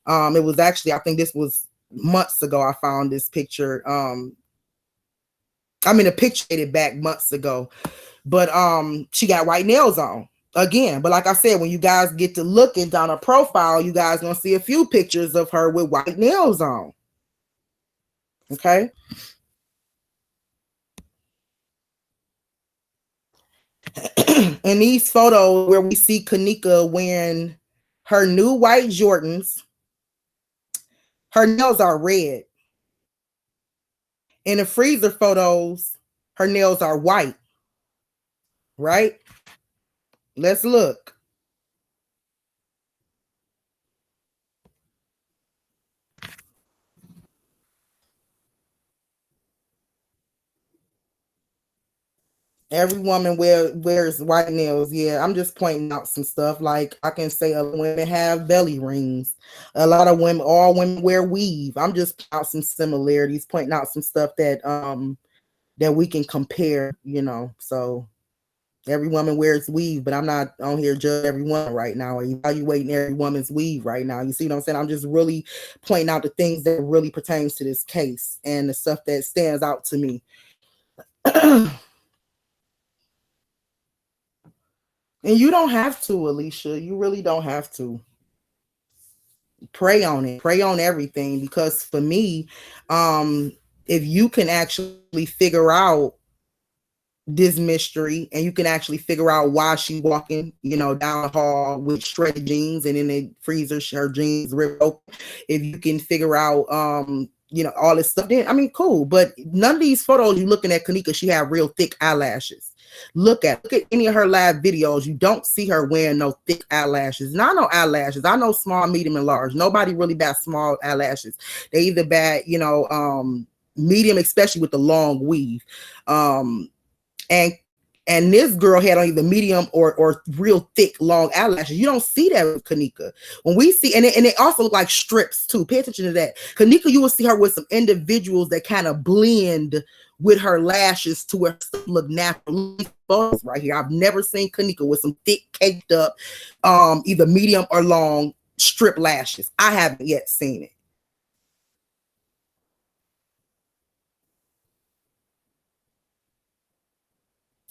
[SPEAKER 1] It was actually, I think this was months ago. I found this picture. A picture dated back months ago, but she got white nails on again. But like I said, when you guys get to looking down her profile, you guys gonna see a few pictures of her with white nails on. Okay. In these photos where we see Kenneka wearing her new white Jordans, her nails are red. In the freezer photos, her nails are white. Right? Let's look. Every woman wears white nails. Yeah, I'm just pointing out some stuff. Like I can say women have belly rings. A lot of women, all women wear weave. I'm just pointing out some similarities, pointing out some stuff that we can compare, So every woman wears weave, but I'm not on here judging every woman right now, or evaluating every woman's weave right now. You see what I'm saying? I'm just really pointing out the things that really pertains to this case and the stuff that stands out to me. And you don't have to, Alicia. You really don't have to. Pray on it. Pray on everything. Because for me, if you can actually figure out this mystery and you can actually figure out why she walking, down the hall with shredded jeans and in the freezer, her jeans ripped open. If you can figure out, all this stuff, then cool. But none of these photos you looking at Kenneka, she had real thick eyelashes. Look at any of her live videos. You don't see her wearing no thick eyelashes. Not no eyelashes. I know small, medium, and large. Nobody really bad small eyelashes. They either bad, medium, especially with the long weave. And this girl had on either medium or real thick long eyelashes. You don't see that with Kenneka. When we see, and it also look like strips too. Pay attention to that. Kenneka, you will see her with some individuals that kind of blend with her lashes to where stuff look natural. Right here, I've never seen Kenneka with some thick, caked up, either medium or long strip lashes. I haven't yet seen it.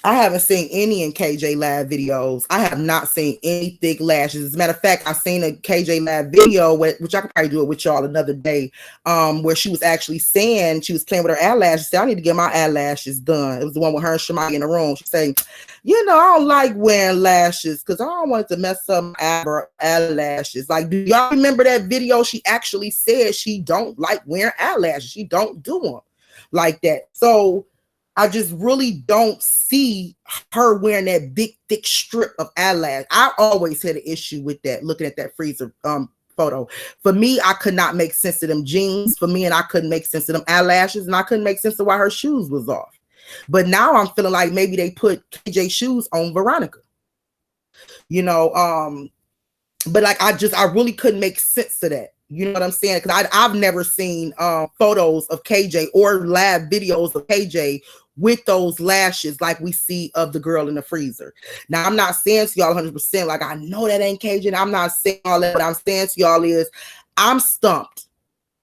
[SPEAKER 1] I haven't seen any in KJ Lab videos. I have not seen any thick lashes. As a matter of fact, I've seen a KJ Lab video, which I could probably do it with y'all another day, where she was actually saying she was playing with her eyelashes. She said, I need to get my eyelashes done. It was the one with her and Shemai in the room. She's saying, I don't like wearing lashes because I don't want it to mess up my eyelashes. Like, do y'all remember that video? She actually said she don't like wearing eyelashes. She don't do them like that. So I just really don't see her wearing that big, thick strip of eyelash. I always had an issue with that, looking at that freezer photo. For me, I could not make sense of them jeans for me, and I couldn't make sense of them eyelashes, and I couldn't make sense of why her shoes was off. But now I'm feeling like maybe they put KJ shoes on Veronica. But like I really couldn't make sense of that. You know what I'm saying? Because I've never seen photos of KJ or lab videos of KJ with those lashes like we see of the girl in the freezer. Now, I'm not saying to y'all 100%, like I know that ain't KJ, and I'm not saying all that. What I'm saying to y'all is I'm stumped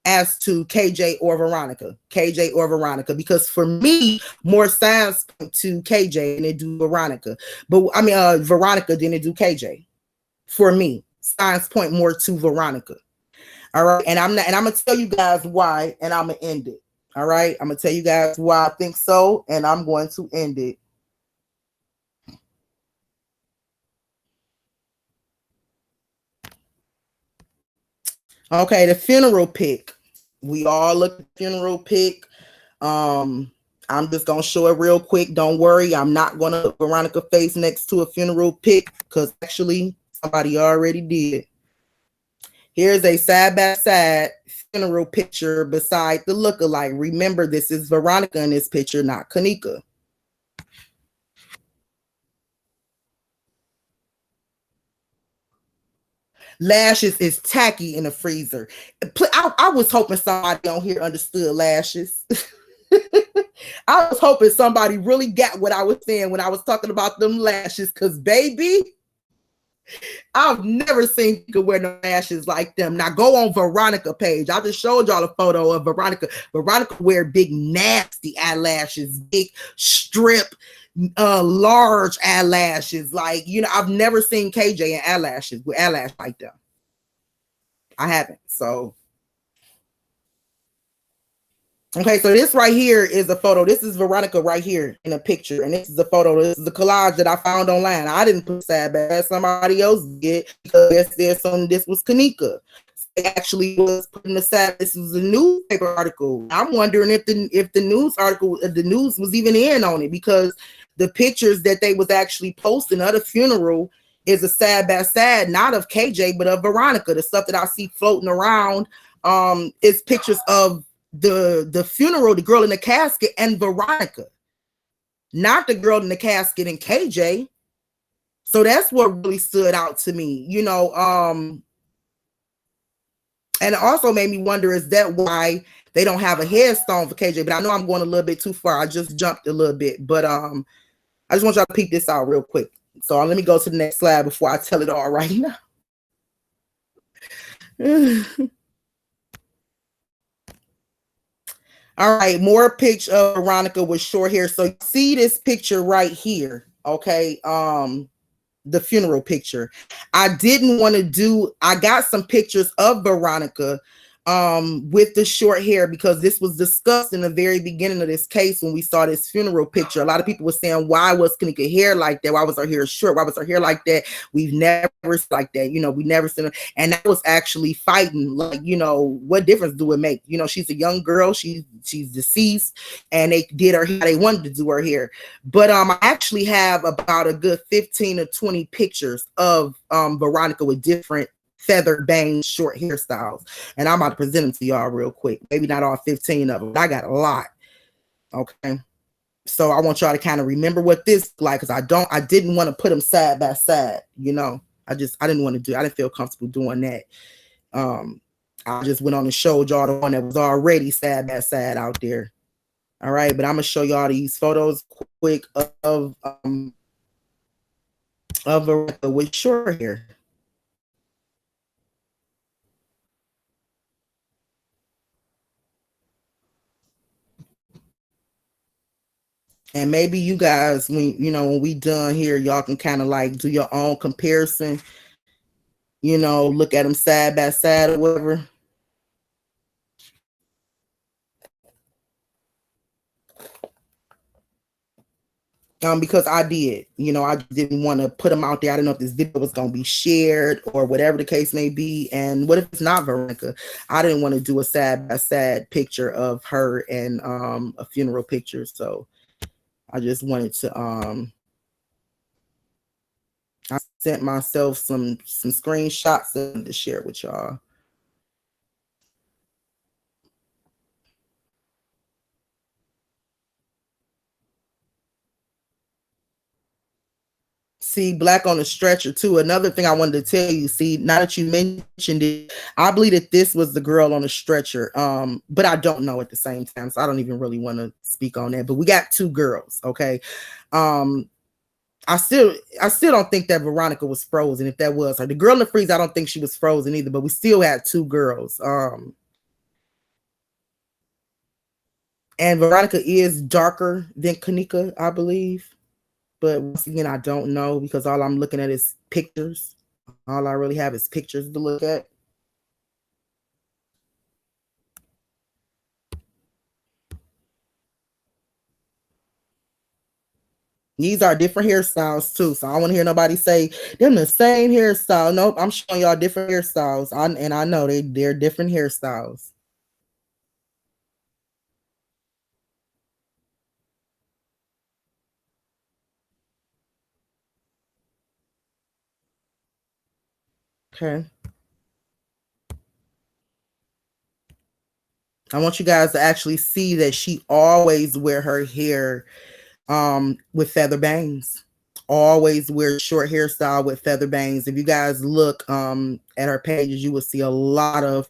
[SPEAKER 1] as to KJ or Veronica. KJ or Veronica. Because for me, more signs point to KJ than they do Veronica. But I mean Veronica than they do KJ. For me, signs point more to Veronica. All right. And I'm gonna tell you guys why, and I'm gonna end it. All right. I'm gonna tell you guys why I think so, and I'm going to end it. Okay, the funeral pic. We all look at the funeral pic. I'm just gonna show it real quick. Don't worry, I'm not gonna put Veronica face next to a funeral pic because actually somebody already did. Here's a side-by-side funeral picture beside the lookalike. Remember, this is Veronica in this picture, not Kenneka. Lashes is tacky in the freezer. I was hoping somebody on here understood lashes. I was hoping somebody really got what I was saying when I was talking about them lashes, because baby, I've never seen people wear no lashes like them. Now go on Veronica page. I just showed y'all a photo of Veronica. Veronica wear big nasty eyelashes, big strip, large eyelashes. Like, I've never seen KJ in eyelashes with eyelashes like them. I haven't. So okay, so this right here is a photo. This is Veronica right here in a picture, and this is a photo. This is a collage that I found online. I didn't put sad bad. Somebody else did because there's some. This was Kenneka. It actually was putting aside. This was a newspaper article. I'm wondering if the news article, the news was even in on it, because the pictures that they was actually posting of the funeral is a side by side, not of KJ but of Veronica. The stuff that I see floating around is pictures of the funeral, the girl in the casket, and Veronica, not the girl in the casket and KJ. So that's what really stood out to me, and it also made me wonder, is that why they don't have a headstone for KJ? But I know I'm going a little bit too far. I just jumped a little bit, but I just want y'all to peek this out real quick. So let me go to the next slide before I tell it all right now. All right, more picture of Veronica with short hair. So you see this picture right here, okay? The funeral picture. I didn't want to do, I got some pictures of Veronica with the short hair, because this was discussed in the very beginning of this case when we saw this funeral picture. A lot of people were saying, why was Kenneka hair like that? Why was her hair short? Why was her hair like that? We've never like that, we never seen her. And that was actually fighting, like, what difference do it make? She's a young girl, she's deceased, and they did her hair, they wanted to do her hair. But I actually have about a good 15 or 20 pictures of Veronica with different feather bang short hairstyles, and I'm about to present them to y'all real quick. Maybe not all 15 of them, but I got a lot. Okay, so I want y'all to kind of remember what this like, because I didn't want to put them side by side. I didn't want to do, I didn't feel comfortable doing that. I just went on and showed y'all the one that was already side by side out there. All right, but I'm gonna show y'all these photos quick of Veronica with short hair. And maybe you guys, when we done here, y'all can kind of like do your own comparison, look at them side by side or whatever. Because I did, I didn't want to put them out there. I didn't know if this video was going to be shared or whatever the case may be. And what if it's not Veronica? I didn't want to do a side by side picture of her and a funeral picture. So I just wanted to, I sent myself some screenshots to share with y'all. See, black on a stretcher too. Another thing I wanted to tell you. See, now that you mentioned it, I believe that this was the girl on a stretcher. But I don't know at the same time, so I don't even really want to speak on that. But we got two girls, okay. I still don't think that Veronica was frozen. If that was her, the girl in the freeze, I don't think she was frozen either. But we still had two girls. And Veronica is darker than Kenneka, I believe. But once again, I don't know because all I'm looking at is pictures. All I really have is pictures to look at. These are different hairstyles too. So I don't want to hear nobody say them the same hairstyle. Nope, I'm showing y'all different hairstyles. And I know they're different hairstyles. Okay. I want you guys to actually see that she always wear her hair with feather bangs. Always wear short hairstyle with feather bangs. If you guys look at her pages, you will see a lot of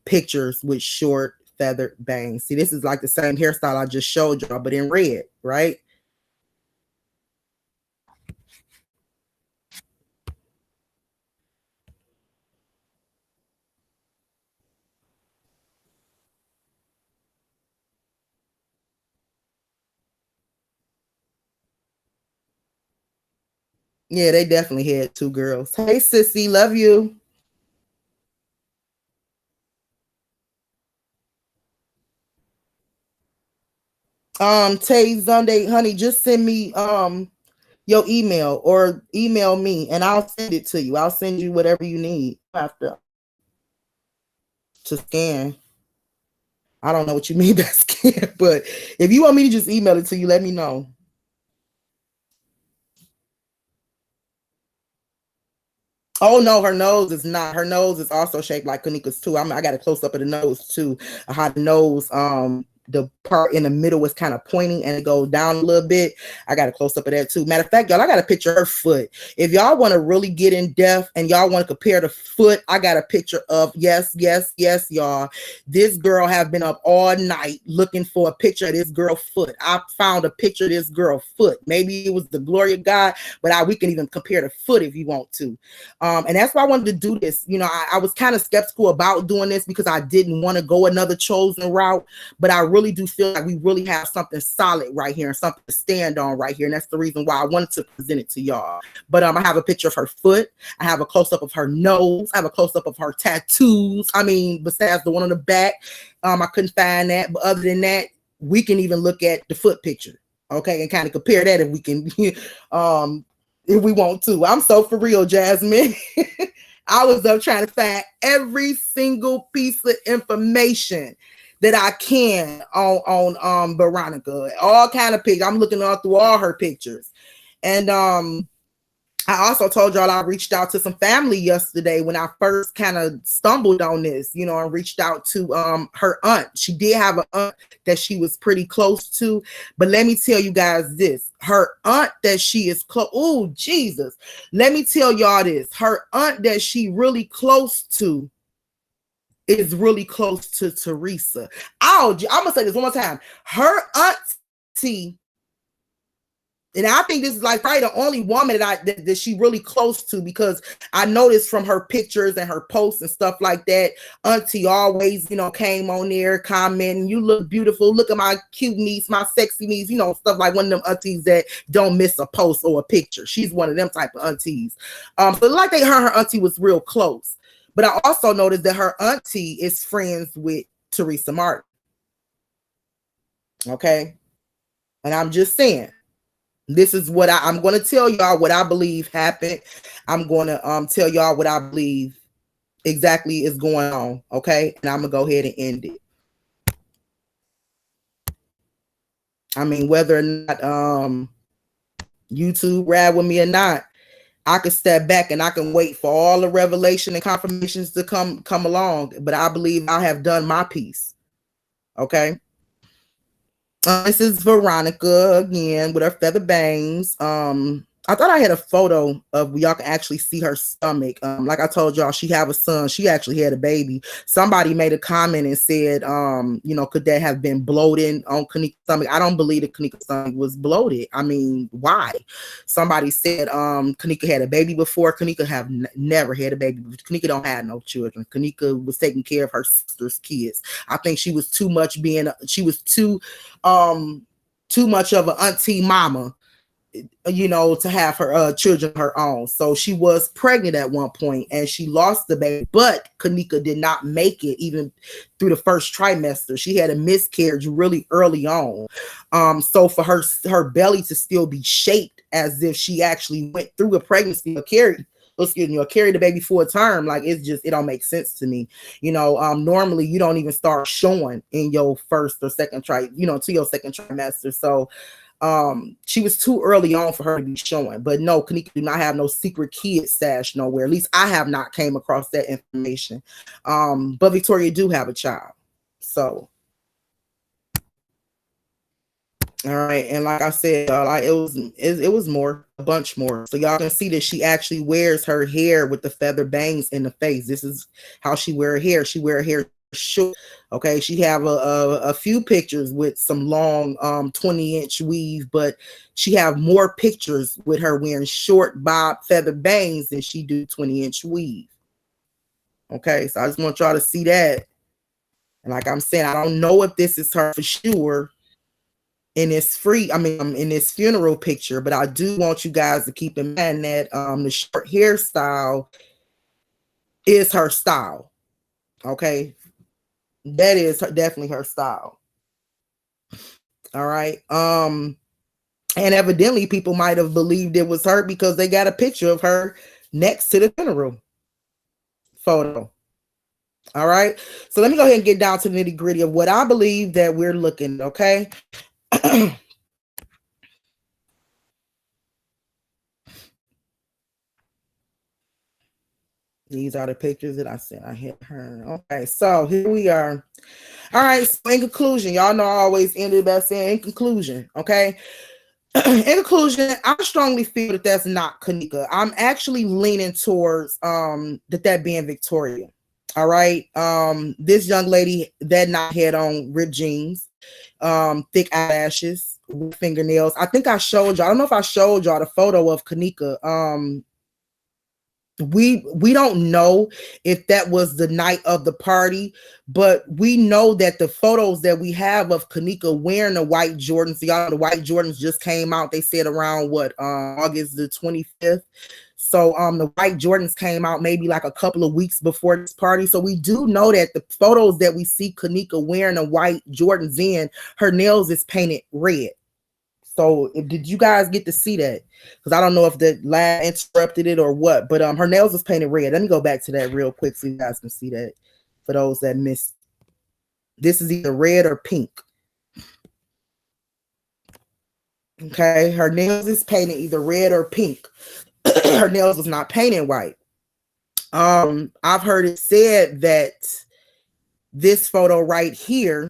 [SPEAKER 1] pictures with short feather bangs. See, this is like the same hairstyle I just showed y'all, but in red, right? Yeah, they definitely had two girls. Hey, sissy, love you. Tay Sunday, honey, just send me your email or email me and I'll send it to you. I'll send you whatever you need after to scan. I don't know what you mean by scan, but if you want me to just email it to you, let me know. Oh no, her nose is not. Her nose is also shaped like Kenneka's too. I got a close up of the nose too. How the nose, the part in the middle was kind of pointing and it goes down a little bit. I got a close up of that too. Matter of fact, y'all, I got a picture of her foot. If y'all want to really get in depth and y'all want to compare the foot, I got a picture of yes, y'all. This girl have been up all night looking for a picture of this girl foot. I found a picture of this girl foot. Maybe it was the glory of God, but we can even compare the foot if you want to. And that's why I wanted to do this. I was kind of skeptical about doing this because I didn't want to go another chosen route, but I really do feel like we really have something solid right here and something to stand on right here. And that's the reason why I wanted to present it to y'all. But I have a picture of her foot. I have a close-up of her nose. I have a close-up of her tattoos. I mean, besides the one on the back, I couldn't find that. But other than that, we can even look at the foot picture, okay, and kind of compare that if we can, if we want to. I'm so for real, Jasmine. I was up trying to find every single piece of information that I can on Veronica. All kind of pictures. I'm looking all through all her pictures. And I also told y'all I reached out to some family yesterday when I first kind of stumbled on this, and reached out to her aunt. She did have an aunt that she was pretty close to. But let me tell you guys this. Her aunt that she is close. Oh, Jesus. Let me tell y'all this. Her aunt that she really close to is really close to Teresa. I'm going to say this one more time. Her auntie And I think this is like probably the only woman that she really close to, because I noticed from her pictures and her posts and stuff like that, Auntie always, came on there commenting, "You look beautiful. Look at my cute niece, my sexy niece," stuff like one of them aunties that don't miss a post or a picture. She's one of them type of aunties. So like her auntie was real close. But I also noticed that her auntie is friends with Teresa Martin. Okay. And I'm just saying, this is what I'm going to tell y'all what I believe happened. I'm going to tell y'all what I believe exactly is going on. Okay. And I'm going to go ahead and end it. I mean, whether or not YouTube ride with me or not, I can step back and I can wait for all the revelation and confirmations to come along. But I believe I have done my piece. Okay. This is Veronica again with her feather bangs. I thought I had a photo of y'all can actually see her stomach. Like I told y'all, she have a son. She actually had a baby. Somebody made a comment and said, could that have been bloated on Kenneka's stomach? I don't believe that Kenneka's stomach was bloated. I mean, why? Somebody said Kenneka had a baby before. Kenneka have never had a baby. Kenneka don't have no children. Kenneka was taking care of her sister's kids. I think she was too much too much of an auntie mama, to have her children her own. So she was pregnant at one point and she lost the baby, but Kenneka did not make it even through the first trimester. She had a miscarriage really early on. So for her belly to still be shaped as if she actually went through a pregnancy or carried the baby full term, like it don't make sense to me. Normally you don't even start showing in your first or second to your second trimester. So she was too early on for her to be showing. But no, Kenneka do not have no secret kid stash nowhere. At least I have not came across that information. But Victoria do have a child. So all right, and like I said, it was a bunch more. So y'all can see that she actually wears her hair with the feather bangs in the face. This is how she wear her hair. She wear her hair short. Okay, she have a few pictures with some long 20-inch weave, but she have more pictures with her wearing short bob feather bangs than she do 20-inch weave. Okay, so I just want y'all to see that. And like I'm saying, I don't know if this is her for sure in this in this funeral picture, but I do want you guys to keep in mind that the short hairstyle is her style. Okay, that is definitely her style. All right. And evidently people might have believed it was her because they got a picture of her next to the funeral photo. All right, so let me go ahead and get down to the nitty gritty of what I believe that we're looking. Okay. These are the pictures that I said I hit her. Okay, so here we are. All right, so in conclusion, y'all know I always ended by saying in conclusion, okay? In conclusion, I strongly feel that that's not Kenneka. I'm actually leaning towards that being Victoria. All right. This young lady that night had on ripped jeans, thick eyelashes, fingernails. I think I showed y'all. I don't know if I showed y'all the photo of Kenneka. We don't know if that was the night of the party, but we know that the photos that we have of Kenneka wearing the white Jordans, y'all know the white Jordans just came out. They said around August the 25th. So the white Jordans came out maybe like a couple of weeks before this party. So we do know that the photos that we see Kenneka wearing the white Jordans in, her nails is painted red. So did you guys get to see that? Because I don't know if the line interrupted it or what, but her nails is painted red. Let me go back to that real quick so you guys can see that for those that missed. This is either red or pink. Okay, her nails is painted either red or pink. Her nails was not painted white. I've heard it said that this photo right here,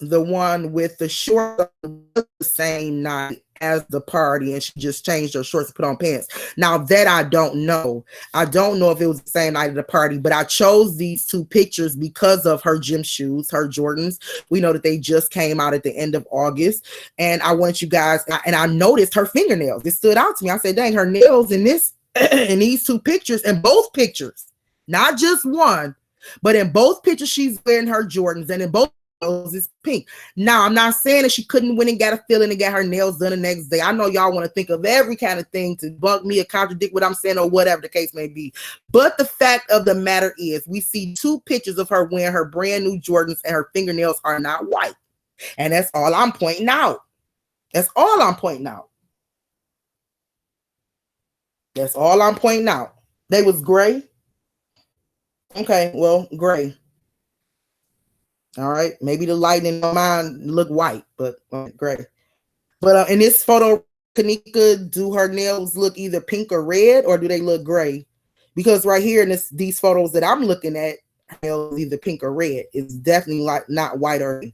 [SPEAKER 1] the one with the short, the same night as the party and she just changed her shorts and put on pants. Now that I don't know. I don't know if it was the same night of the party, but I chose these two pictures because of her gym shoes, her Jordans. We know that they just came out at the end of August. And I want you guys, and I noticed her fingernails. It stood out to me. I said, dang, her nails in this, in these two pictures, in both pictures, not just one, but in both pictures, she's wearing her Jordans, and in both is pink. Now, I'm not saying that she couldn't win and got a feeling and get her nails done the next day. I know y'all want to think of every kind of thing to bug me or contradict what I'm saying or whatever the case may be. But the fact of the matter is we see two pictures of her wearing her brand new Jordans and her fingernails are not white. And that's all I'm pointing out. That's all I'm pointing out. That's all I'm pointing out. They was gray. Okay, well, gray. All right, maybe the lighting in mine look white, but gray. But in this photo, Kenneka, do her nails look either pink or red, or do they look gray? Because right here in these photos that I'm looking at, her nails either pink or red. It's definitely like not white or gray.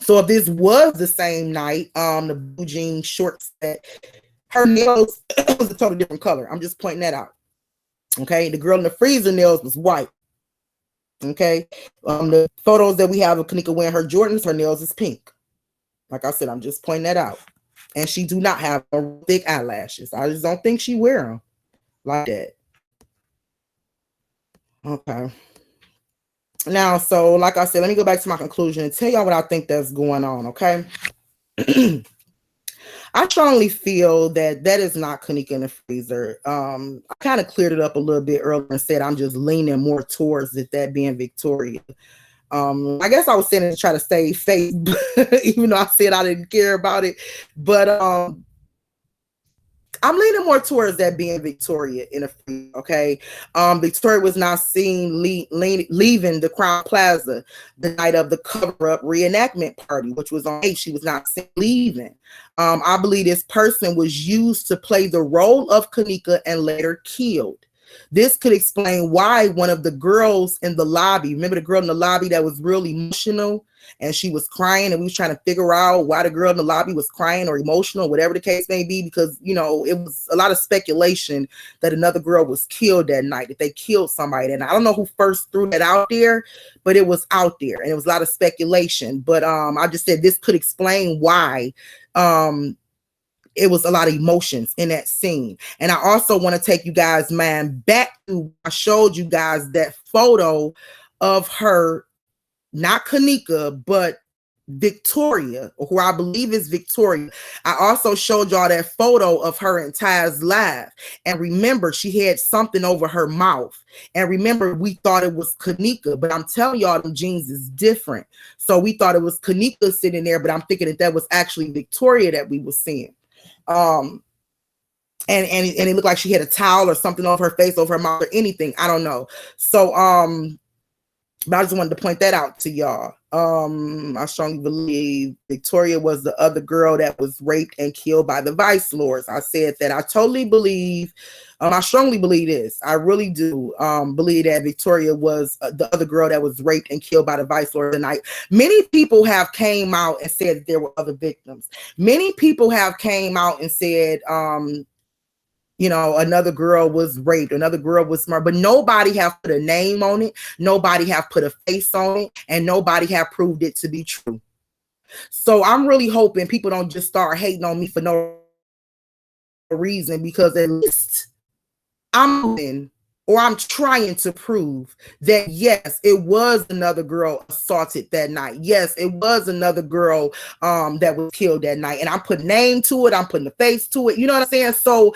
[SPEAKER 1] So if this was the same night, the blue jean short set, her nails was a totally different color. I'm just pointing that out. Okay, the girl in the freezer nails was white. Okay, the photos that we have of Kenneka wearing her Jordans, her nails is pink. Like I said, I'm just pointing that out. And she do not have thick eyelashes. I just don't think she wear them like that. Okay. Now, so like I said, let me go back to my conclusion and tell y'all what I think that's going on. Okay. I strongly feel that is not Kenneka in the freezer. I kind of cleared it up a little bit earlier and said I'm just leaning more towards that being Victoria. I guess I was saying to try to save face, even though I said I didn't care about it. But I'm leaning more towards that being Victoria in a free, okay? Victoria was not seen leaving the Crown Plaza the night of the cover-up reenactment party, which was on 8. She was not seen leaving. I believe this person was used to play the role of Kenneka and later killed. This could explain why one of the girls in the lobby, remember the girl in the lobby that was real emotional and she was crying, and we was trying to figure out why the girl in the lobby was crying or emotional, whatever the case may be, because, you know, it was a lot of speculation that another girl was killed that night, that they killed somebody. And I don't know who first threw that out there, but it was out there and it was a lot of speculation. But I just said this could explain why it was a lot of emotions in that scene. And I also want to take you guys' mind back to, I showed you guys that photo of her, not Kenneka, but Victoria, or who I believe is Victoria. I also showed y'all that photo of her and Ty's live. And remember, she had something over her mouth. And remember, we thought it was Kenneka, but I'm telling y'all, them jeans is different. So we thought it was Kenneka sitting there, but I'm thinking that was actually Victoria that we were seeing. And it looked like she had a towel or something over her face, over her mouth, or anything. I don't know. So but I just wanted to point that out to y'all. I strongly believe Victoria was the other girl that was raped and killed by the vice lords. I said that. I totally believe, I strongly believe this. I really do believe that Victoria was the other girl that was raped and killed by the vice lord tonight. Many people have came out and said that there were other victims. Many people have came out and said, you know, another girl was raped, another girl was murdered, but nobody have put a name on it. Nobody have put a face on it, and nobody have proved it to be true. So I'm really hoping people don't just start hating on me for no reason, because at least I'm trying to prove that, yes, it was another girl assaulted that night. Yes, it was another girl that was killed that night. And I'm putting name to it. I'm putting a face to it. You know what I'm saying? So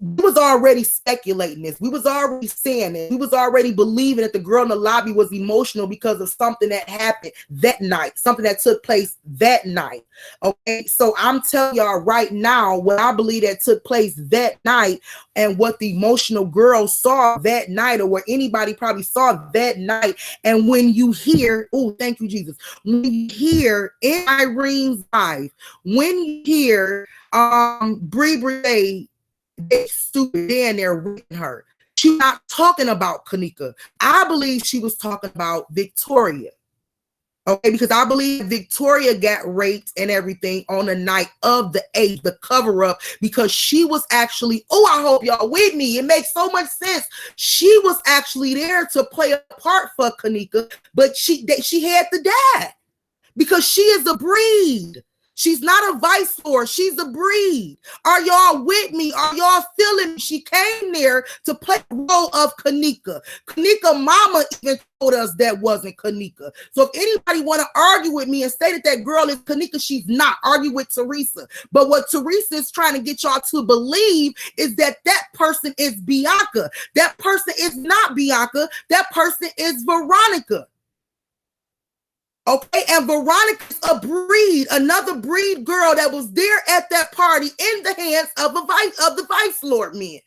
[SPEAKER 1] we was already speculating this. We was already saying it. We was already believing that the girl in the lobby was emotional because of something that happened that night, something that took place that night. Okay, so I'm telling y'all right now what I believe that took place that night, and what the emotional girl saw that night, or what anybody probably saw that night. And when you hear, oh, thank you, Jesus, when you hear in Irene's life, when you hear Bree, they stupid in there raping her, she's not talking about Kenneka. I believe she was talking about Victoria. Okay, because I believe Victoria got raped and everything on the night of the 8th, the cover up, because she was actually, oh, I hope y'all with me. It makes so much sense. She was actually there to play a part for Kenneka, but she had to die because she is a breed. She's not a vice lord. She's a breed. Are y'all with me? Are y'all feeling me? She came there to play the role of Kenneka. Kenneka mama even told us that wasn't Kenneka. So if anybody want to argue with me and say that that girl is Kenneka, she's not. Argue with Teresa. But what Teresa is trying to get y'all to believe is that that person is Bianca. That person is not Bianca. That person is Veronica. Okay, and Veronica's a breed, another breed girl that was there at that party in the hands of the vice lord men.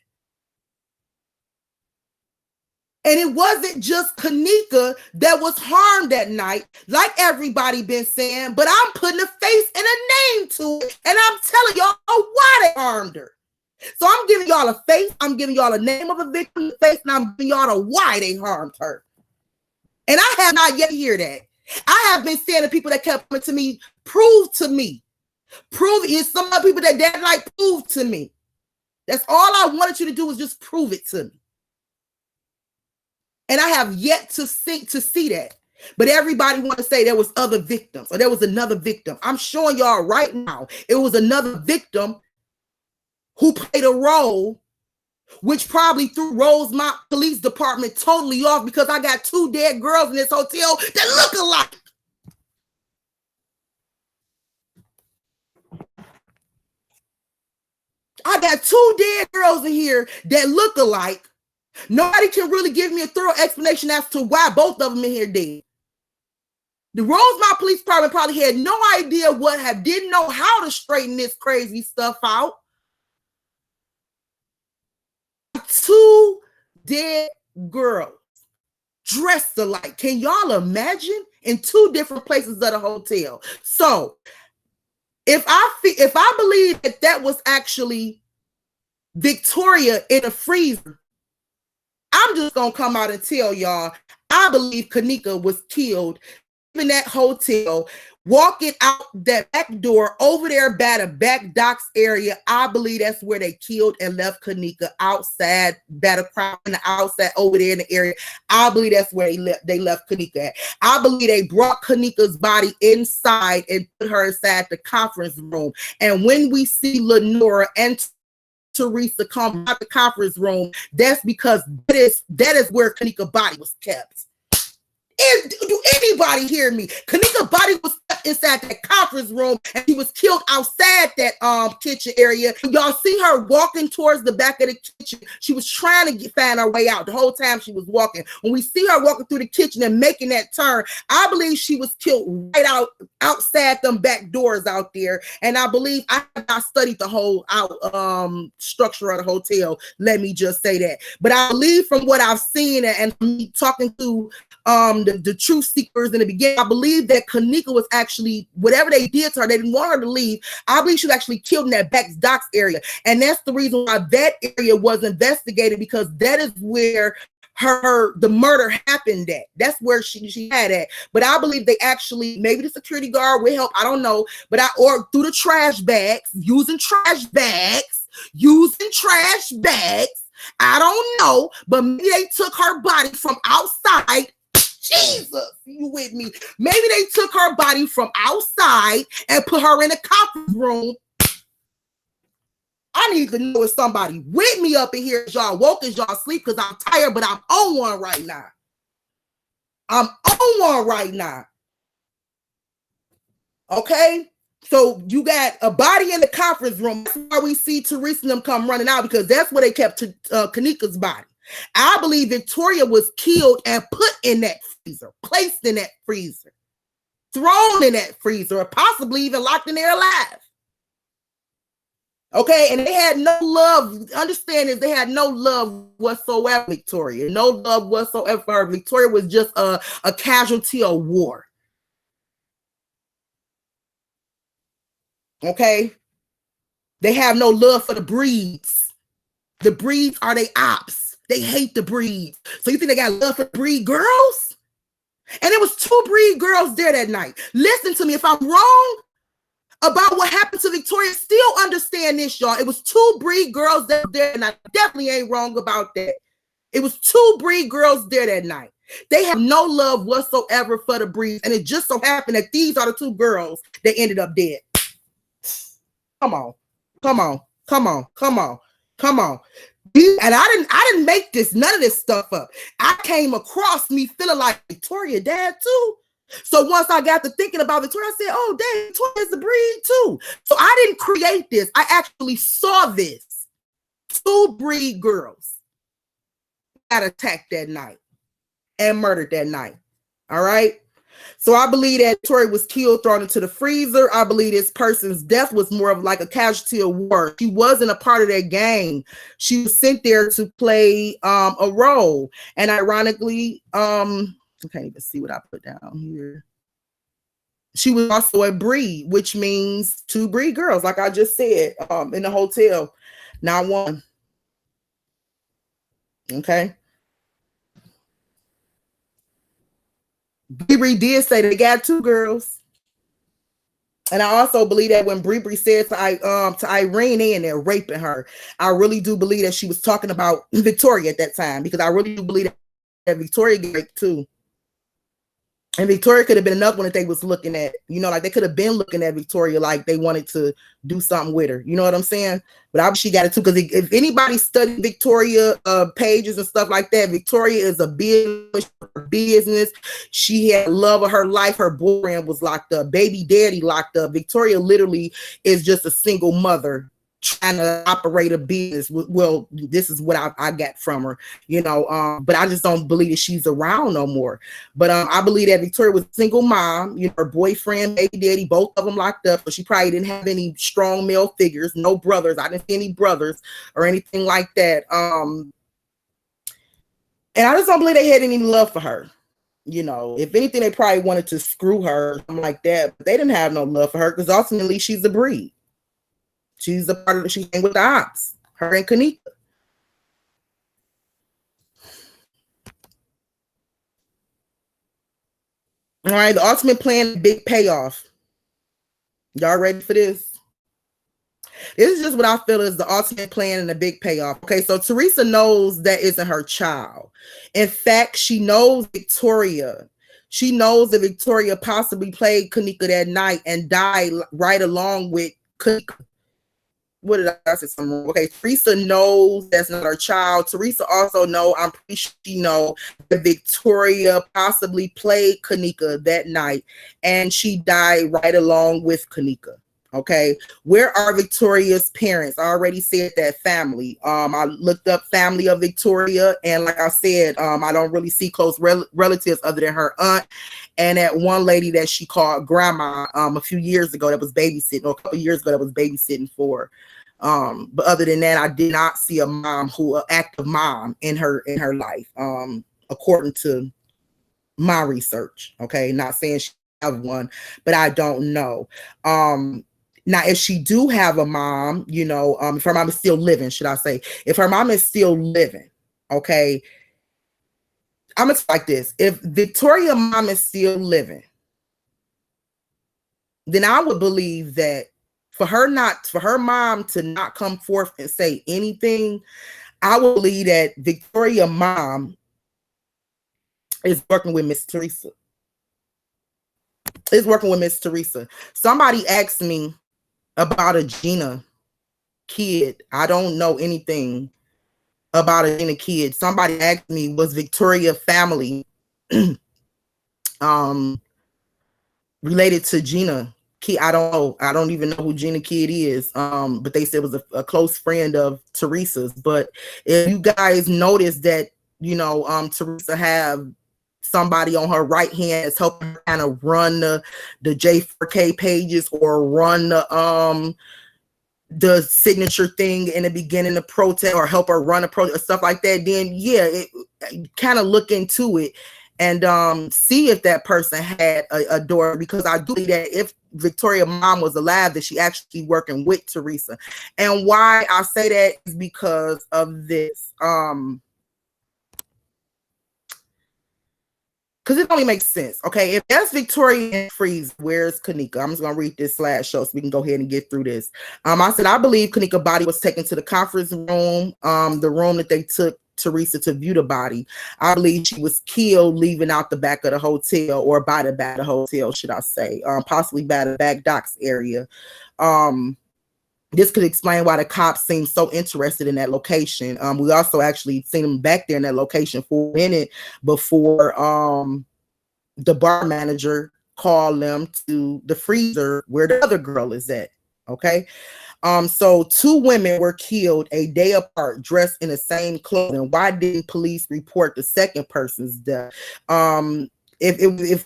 [SPEAKER 1] And it wasn't just Kenneka that was harmed that night, like everybody been saying, but I'm putting a face and a name to it, and I'm telling y'all why they harmed her. So I'm giving y'all a face, I'm giving y'all a name of a victim, the face, and I'm giving y'all the why they harmed her. And I have not yet heard that. I have been saying to people that kept coming to me, prove to me. Prove it. Some of the people that like, prove to me. That's all I wanted you to do, is just prove it to me. And I have yet to see that. But everybody want to say there was other victims or there was another victim. I'm showing y'all right now, it was another victim who played a role, which probably threw Rosemont Police Department totally off, because I got 2 dead girls in this hotel that look alike. I got 2 dead girls in here that look alike. Nobody can really give me a thorough explanation as to why both of them in here dead. The Rosemont Police Department probably had no idea didn't know how to straighten this crazy stuff out. 2 dead girls dressed alike. Can y'all imagine? In 2 different places of the hotel. So if I believe that was actually Victoria in a freezer, I'm just gonna come out and tell y'all, I believe Kenneka was killed in that hotel, walking out that back door over there by the back docks area. I believe that's where they killed and left Kenneka, outside, by the crowd in the outside over there in the area. I believe that's where they left Kenneka at. I believe they brought Kenneka's body inside and put her inside the conference room. And when we see Lenora and Teresa come out the conference room, that's because that is where Kenneka's body was kept. Do anybody hear me? Kenneka's body was kept inside that conference room, and she was killed outside that kitchen area. Y'all see her walking towards the back of the kitchen. She was trying to find her way out the whole time she was walking. When we see her walking through the kitchen and making that turn, I believe she was killed right outside them back doors out there. And I believe I studied the whole structure of the hotel. Let me just say that. But I believe from what I've seen and me talking to the truth seekers in the beginning, I believe that Kenneka was actually, whatever they did to her, they didn't want her to leave. I believe she was actually killed in that back docks area. And that's the reason why that area was investigated, because that is where the murder happened at. That's where she had at. But I believe they actually, maybe the security guard will help, I don't know, or through the trash bags, using trash bags, I don't know, but maybe they took her body from outside. Jesus, you with me? Maybe they took her body from outside and put her in a conference room. I need to know if somebody with me up in here. Is y'all woke? Is y'all asleep? Because I'm tired, but I'm on one right now. Okay? So you got a body in the conference room. That's why we see Teresa and them come running out, because that's where they kept Kenneka's body. I believe Victoria was killed and put in that freezer, placed in that freezer, thrown in that freezer, or possibly even locked in there alive. Okay, and they had no love. Understand is they had no love whatsoever, Victoria. No love whatsoever for her. Victoria was just a casualty of war. Okay, they have no love for the breeds. The breeds are they ops. They hate the breeds. So you think they got love for breed girls? And it was 2 Breed girls there that night. Listen to me. If I'm wrong about what happened to Victoria, still understand this, y'all. It was 2 Breed girls that were there, and I definitely ain't wrong about that. It was 2 Breed girls there that night. They have no love whatsoever for the Breeds, and it just so happened that these are the 2 girls that ended up dead. Come on, come on, come on, come on, come on. And I didn't make none of this stuff up. I came across me feeling like Victoria dad too. So once I got to thinking about Victoria, I said, oh, dang, Victoria's the Breed too. So I didn't create this. I actually saw this. 2 Breed girls got attacked that night and murdered that night. All right. So I believe that Victoria was killed, thrown into the freezer. I believe this person's death was more of like a casualty of war. She wasn't a part of that gang. She was sent there to play a role. And ironically, I can't even see what I put down here. She was also a Breed, which means 2 Breed girls, like I just said, in the hotel, not one. Okay. Bree did say they got 2 girls. And I also believe that when Bree said to Irene, they in there raping her, I really do believe that she was talking about Victoria at that time, because I really do believe that Victoria got raped too. And Victoria could have been another one that they was looking at, like they could have been looking at Victoria like they wanted to do something with her. You know what I'm saying? But obviously she got it too, because if anybody studied Victoria pages and stuff like that, Victoria is a business. She had love of her life. Her boyfriend was locked up, baby daddy locked up. Victoria literally is just a single mother trying to operate a business. Well, this is what I got from her, but I just don't believe that she's around no more. But I believe that Victoria was a single mom, her boyfriend, baby daddy, both of them locked up, so she probably didn't have any strong male figures, no brothers. I didn't see any brothers or anything like that. And I just don't believe they had any love for her. If anything, they probably wanted to screw her, something like that, but they didn't have no love for her, because ultimately she's a Breed. She's a part of she hang with the ops, her and Kenneka. All right, the ultimate plan, big payoff. Y'all ready for this? This is just what I feel is the ultimate plan and the big payoff. Okay, so Teresa knows that isn't her child. In fact, she knows Victoria. She knows that Victoria possibly played Kenneka that night and died right along with Kenneka. What did I say? Something wrong? Okay, Teresa knows that's not her child. Teresa also knows, I'm pretty sure she knows that Victoria possibly played Kenneka that night, and she died right along with Kenneka. Okay, where are Victoria's parents? I already said that family. I looked up family of Victoria, and like I said, I don't really see close relatives other than her aunt and that one lady that she called grandma a few years ago that was babysitting, or a couple years ago that was babysitting for. But other than that, I did not see a mom an active mom in her life, according to my research. Okay, not saying she have one, but I don't know. Now, if she do have a mom, if her mom is still living, should I say, if her mom is still living, okay, I'm gonna like this. If Victoria's mom is still living, then I would believe that for her mom to not come forth and say anything, I would believe that Victoria's mom is working with Miss Teresa. Is working with Miss Teresa. Somebody asked me about a Gina kid. I don't know anything about a Gina kid. Somebody asked me, was Victoria family related to Gina Kid? I don't know. I don't even know who Gina Kid is. But they said it was a close friend of Teresa's. But if you guys notice that, Teresa have somebody on her right hand that's helping her kind of run the J4K pages, or run the signature thing in the beginning of protest, or help her run a protest or stuff like that, then yeah, kind of look into it and see if that person had a daughter, because I do believe that if Victoria's mom was alive, that she actually working with Teresa. And why I say that is because of this. Because because it only makes sense. Okay, if that's Victoria and Freeze, where's Kenneka? I'm just gonna read this slideshow so we can go ahead and get through this. I said I believe Kenneka's body was taken to the conference room, the room that they took Teresa to view the body. I believe she was killed leaving out the back of the hotel, or by the back of the hotel, should I say, possibly by the back docks area. This could explain why the cops seem so interested in that location. We also actually seen them back there in that location for a minute before the bar manager called them to the freezer where the other girl is at. Okay. So 2 women were killed a day apart, dressed in the same clothing. Why didn't police report the second person's death? If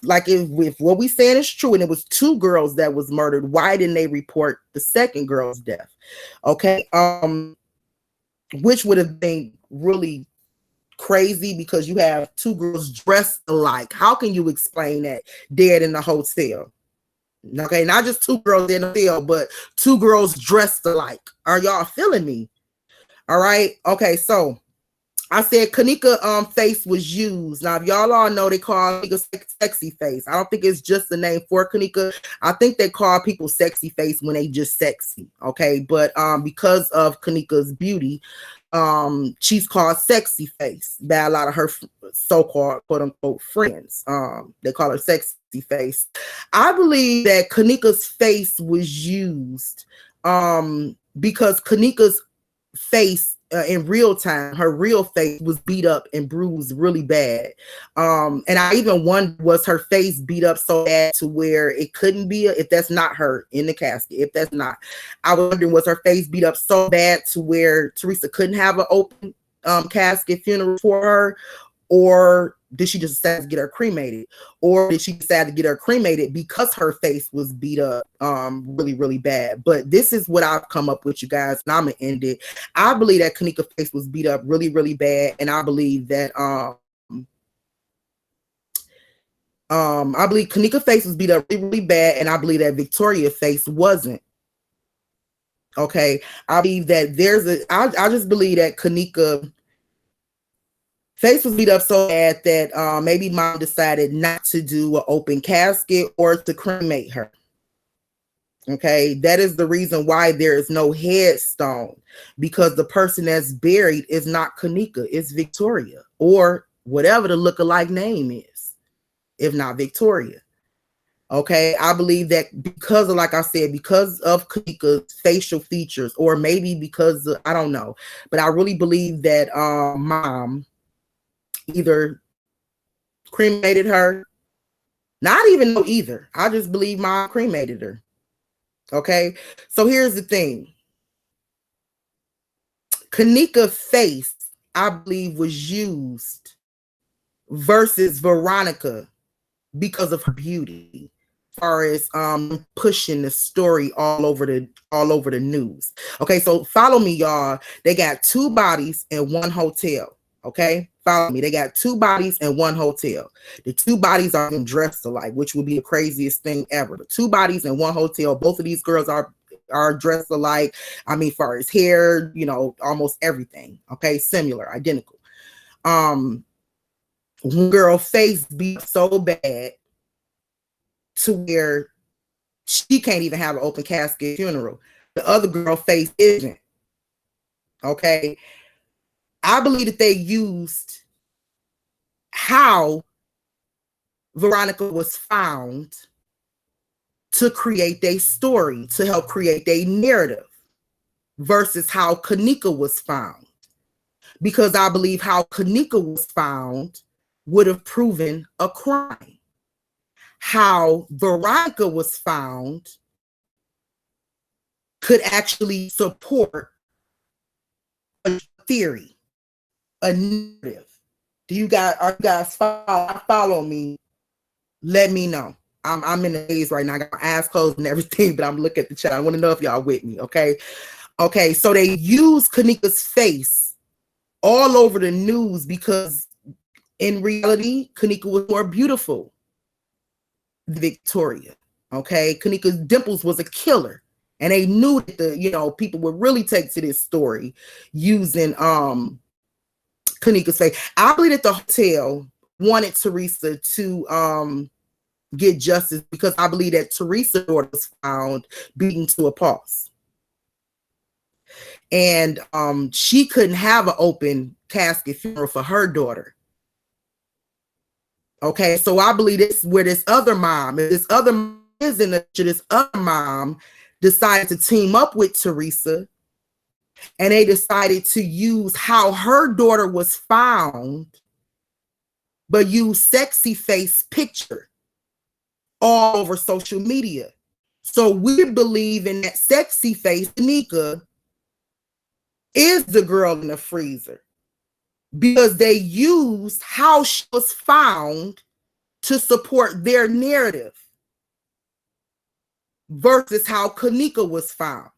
[SPEAKER 1] what we saying is true and it was 2 girls that was murdered, why didn't they report the second girl's death? Okay, which would have been really crazy because you have 2 girls dressed alike. How can you explain that dead in the hotel? Okay, not just 2 girls in the field, but 2 girls dressed alike. Are y'all feeling me? All right. Okay, so I said Kenneka face was used. Now, if y'all all know, they call Kenneka sexy face. I don't think it's just the name for Kenneka. I think they call people sexy face when they just sexy. Okay, but because of Kenneka's beauty, she's called sexy face by a lot of her so-called quote unquote friends. They call her sexy face. I believe that Kenneka's face was used because Kenneka's face in real time, her real face was beat up and bruised really bad. And I even wonder, was her face beat up so bad to where it couldn't be, if that's not her in the casket, if that's not, I was wondering, was her face beat up so bad to where Teresa couldn't have an open casket funeral for her? Or did she just decide to get her cremated? Or did she decide to get her cremated because her face was beat up really, really bad? But this is what I've come up with, you guys, and I'm gonna end it. I believe that Kenneka's face was beat up really, really bad, and I believe that Kenneka's face was beat up really, really bad, and I believe that Victoria's face wasn't. Okay, I believe that I just believe that Kenneka face was beat up so bad that maybe mom decided not to do an open casket or to cremate her. Okay, that is the reason why there is no headstone, because the person that's buried is not Kenneka, it's Victoria, or whatever the lookalike name is, if not Victoria. Okay, I believe that because of, like I said, because of Kenneka's facial features, or maybe because of, I don't know, but I really believe that mom either cremated her, not even know either. I just believe mom cremated her. Okay, so here's the thing. Kenneka's face, I believe, was used versus Veronica because of her beauty, as far as pushing the story all over the news. Okay, so follow me, y'all. They got 2 bodies in one hotel. Okay, follow me. They got 2 bodies in one hotel. The 2 bodies are dressed alike, which would be the craziest thing ever. The 2 bodies in one hotel. Both of these girls are dressed alike. I mean, far as hair, you know, almost everything. Okay, similar, identical. One girl face beat so bad to where she can't even have an open casket funeral. The other girl face isn't. Okay, I believe that they used how Veronica was found to create their story, to help create their narrative, versus how Kenneka was found. Because I believe how Kenneka was found would have proven a crime. How Veronica was found could actually support a theory, a narrative. Are you guys follow me? Let me know. I'm in the daze right now. I got my eyes closed and everything, but I'm looking at the chat. I want to know if y'all with me, okay? Okay, so they use Kenneka's face all over the news because in reality, Kenneka was more beautiful than Victoria. Okay, Kenneka's dimples was a killer, and they knew that people would really take to this story using Kenneka's face. I believe at the hotel wanted Teresa to get justice, because I believe that Teresa's daughter was found beaten to a pulp. And she couldn't have an open casket funeral for her daughter. Okay, so I believe this where this other mom, this other mom decided to team up with Teresa, and they decided to use how her daughter was found, but use sexy face picture all over social media. So we believe in that sexy face. Kenneka is the girl in the freezer, because they used how she was found to support their narrative versus how Kenneka was found.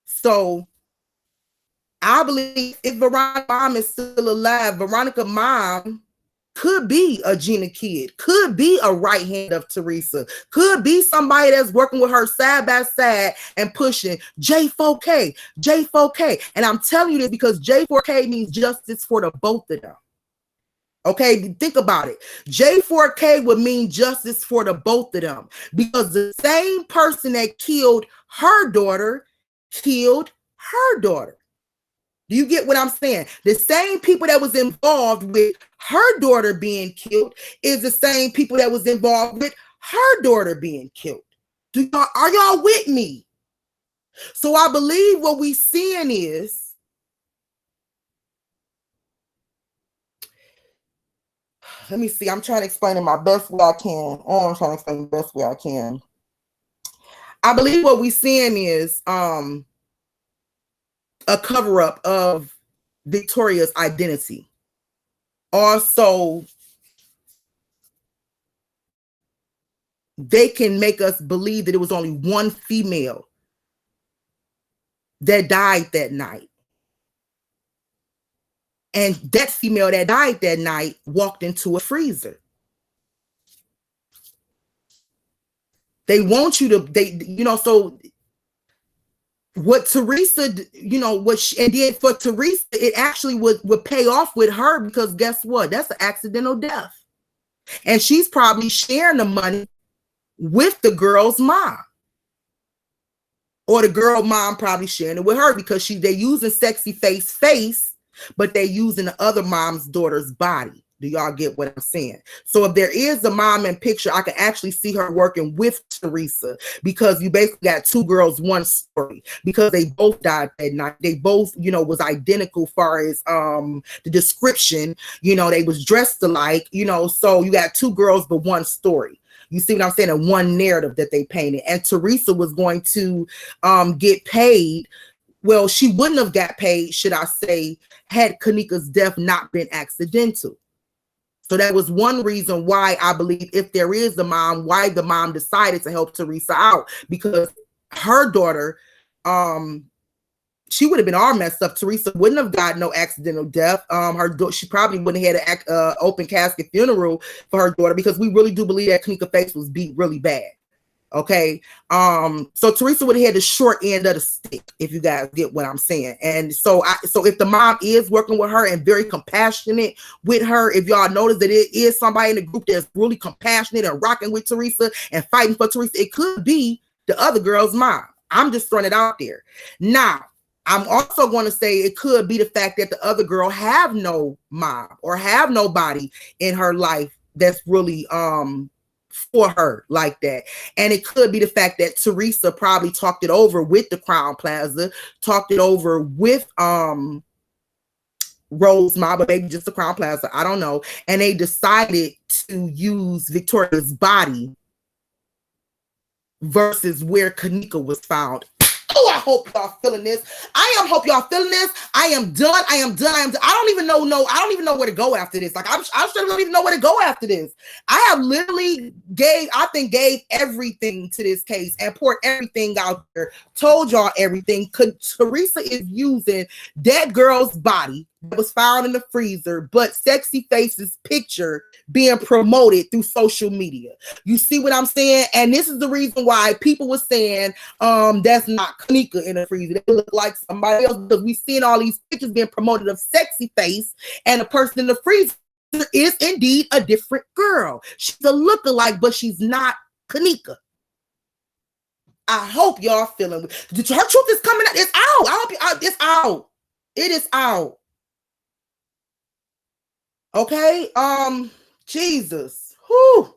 [SPEAKER 1] So I believe if Veronica's mom is still alive, Veronica's mom could be a Gina kid, could be a right hand of Teresa, could be somebody that's working with her side by side and pushing J4K, J4K. And I'm telling you this because J4K means justice for the both of them. Okay, think about it. J4K would mean justice for the both of them, because the same person that killed her daughter killed her daughter. Do you get what I'm saying? The same people that was involved with her daughter being killed is the same people that was involved with her daughter being killed. Are y'all with me? So I believe what we seeing is, let me see. I'm trying to explain it my best way I can. I'm trying to explain the best way I can. I believe what we seeing is a cover-up of Victoria's identity. Also, they can make us believe that it was only one female that died that night. And that female that died that night walked into a freezer. They want you to, so what Teresa, and then for Teresa, it actually would pay off with her, because guess what? That's an accidental death. And she's probably sharing the money with the girl's mom. Or the girl mom probably sharing it with her, because they're using sexy face, but they're using the other mom's daughter's body. Do y'all get what I'm saying? So if there is a mom in picture, I can actually see her working with Teresa, because you basically got two girls, one story, because they both died that night. They both, was identical far as the description, they was dressed alike, so you got two girls, but one story. You see what I'm saying? And one narrative that they painted. And Teresa was going to get paid. Well, she wouldn't have got paid, should I say, had Kenneka's death not been accidental. So that was one reason why I believe, if there is the mom, why the mom decided to help Teresa out, because her daughter, she would have been all messed up. Teresa wouldn't have got no accidental death. She probably wouldn't have had an open casket funeral for her daughter, because we really do believe that Kenneka's face was beat really bad. Okay, so Teresa would have had the short end of the stick, if you guys get what I'm saying. And so if the mom is working with her and very compassionate with her, if y'all notice that it is somebody in the group that's really compassionate and rocking with Teresa and fighting for Teresa, it could be the other girl's mom. I'm just throwing it out there. Now, I'm also going to say it could be the fact that the other girl have no mom or have nobody in her life that's really for her like that. And it could be the fact that Teresa probably talked it over with the Crown Plaza, talked it over with Rose Ma, but maybe just the Crown Plaza, I don't know. And they decided to use Victoria's body versus where Kenneka was found. Oh, I hope y'all feeling this. Hope y'all feeling this. I am done. I don't even know where to go after this. Like, I sure don't even know where to go after this. I have literally gave everything to this case and poured everything out there, told y'all everything. Teresa is using that girl's body, that was found in the freezer, but Sexy Face's picture being promoted through social media. You see what I'm saying? And this is the reason why people were saying that's not Kenneka in the freezer. They look like somebody else, because we seen all these pictures being promoted of Sexy Face, and the person in the freezer is indeed a different girl. She's a lookalike, but she's not Kenneka. I hope y'all feeling her truth is coming out. It's out. I hope it's out. It is out. Okay. Jesus. Whew.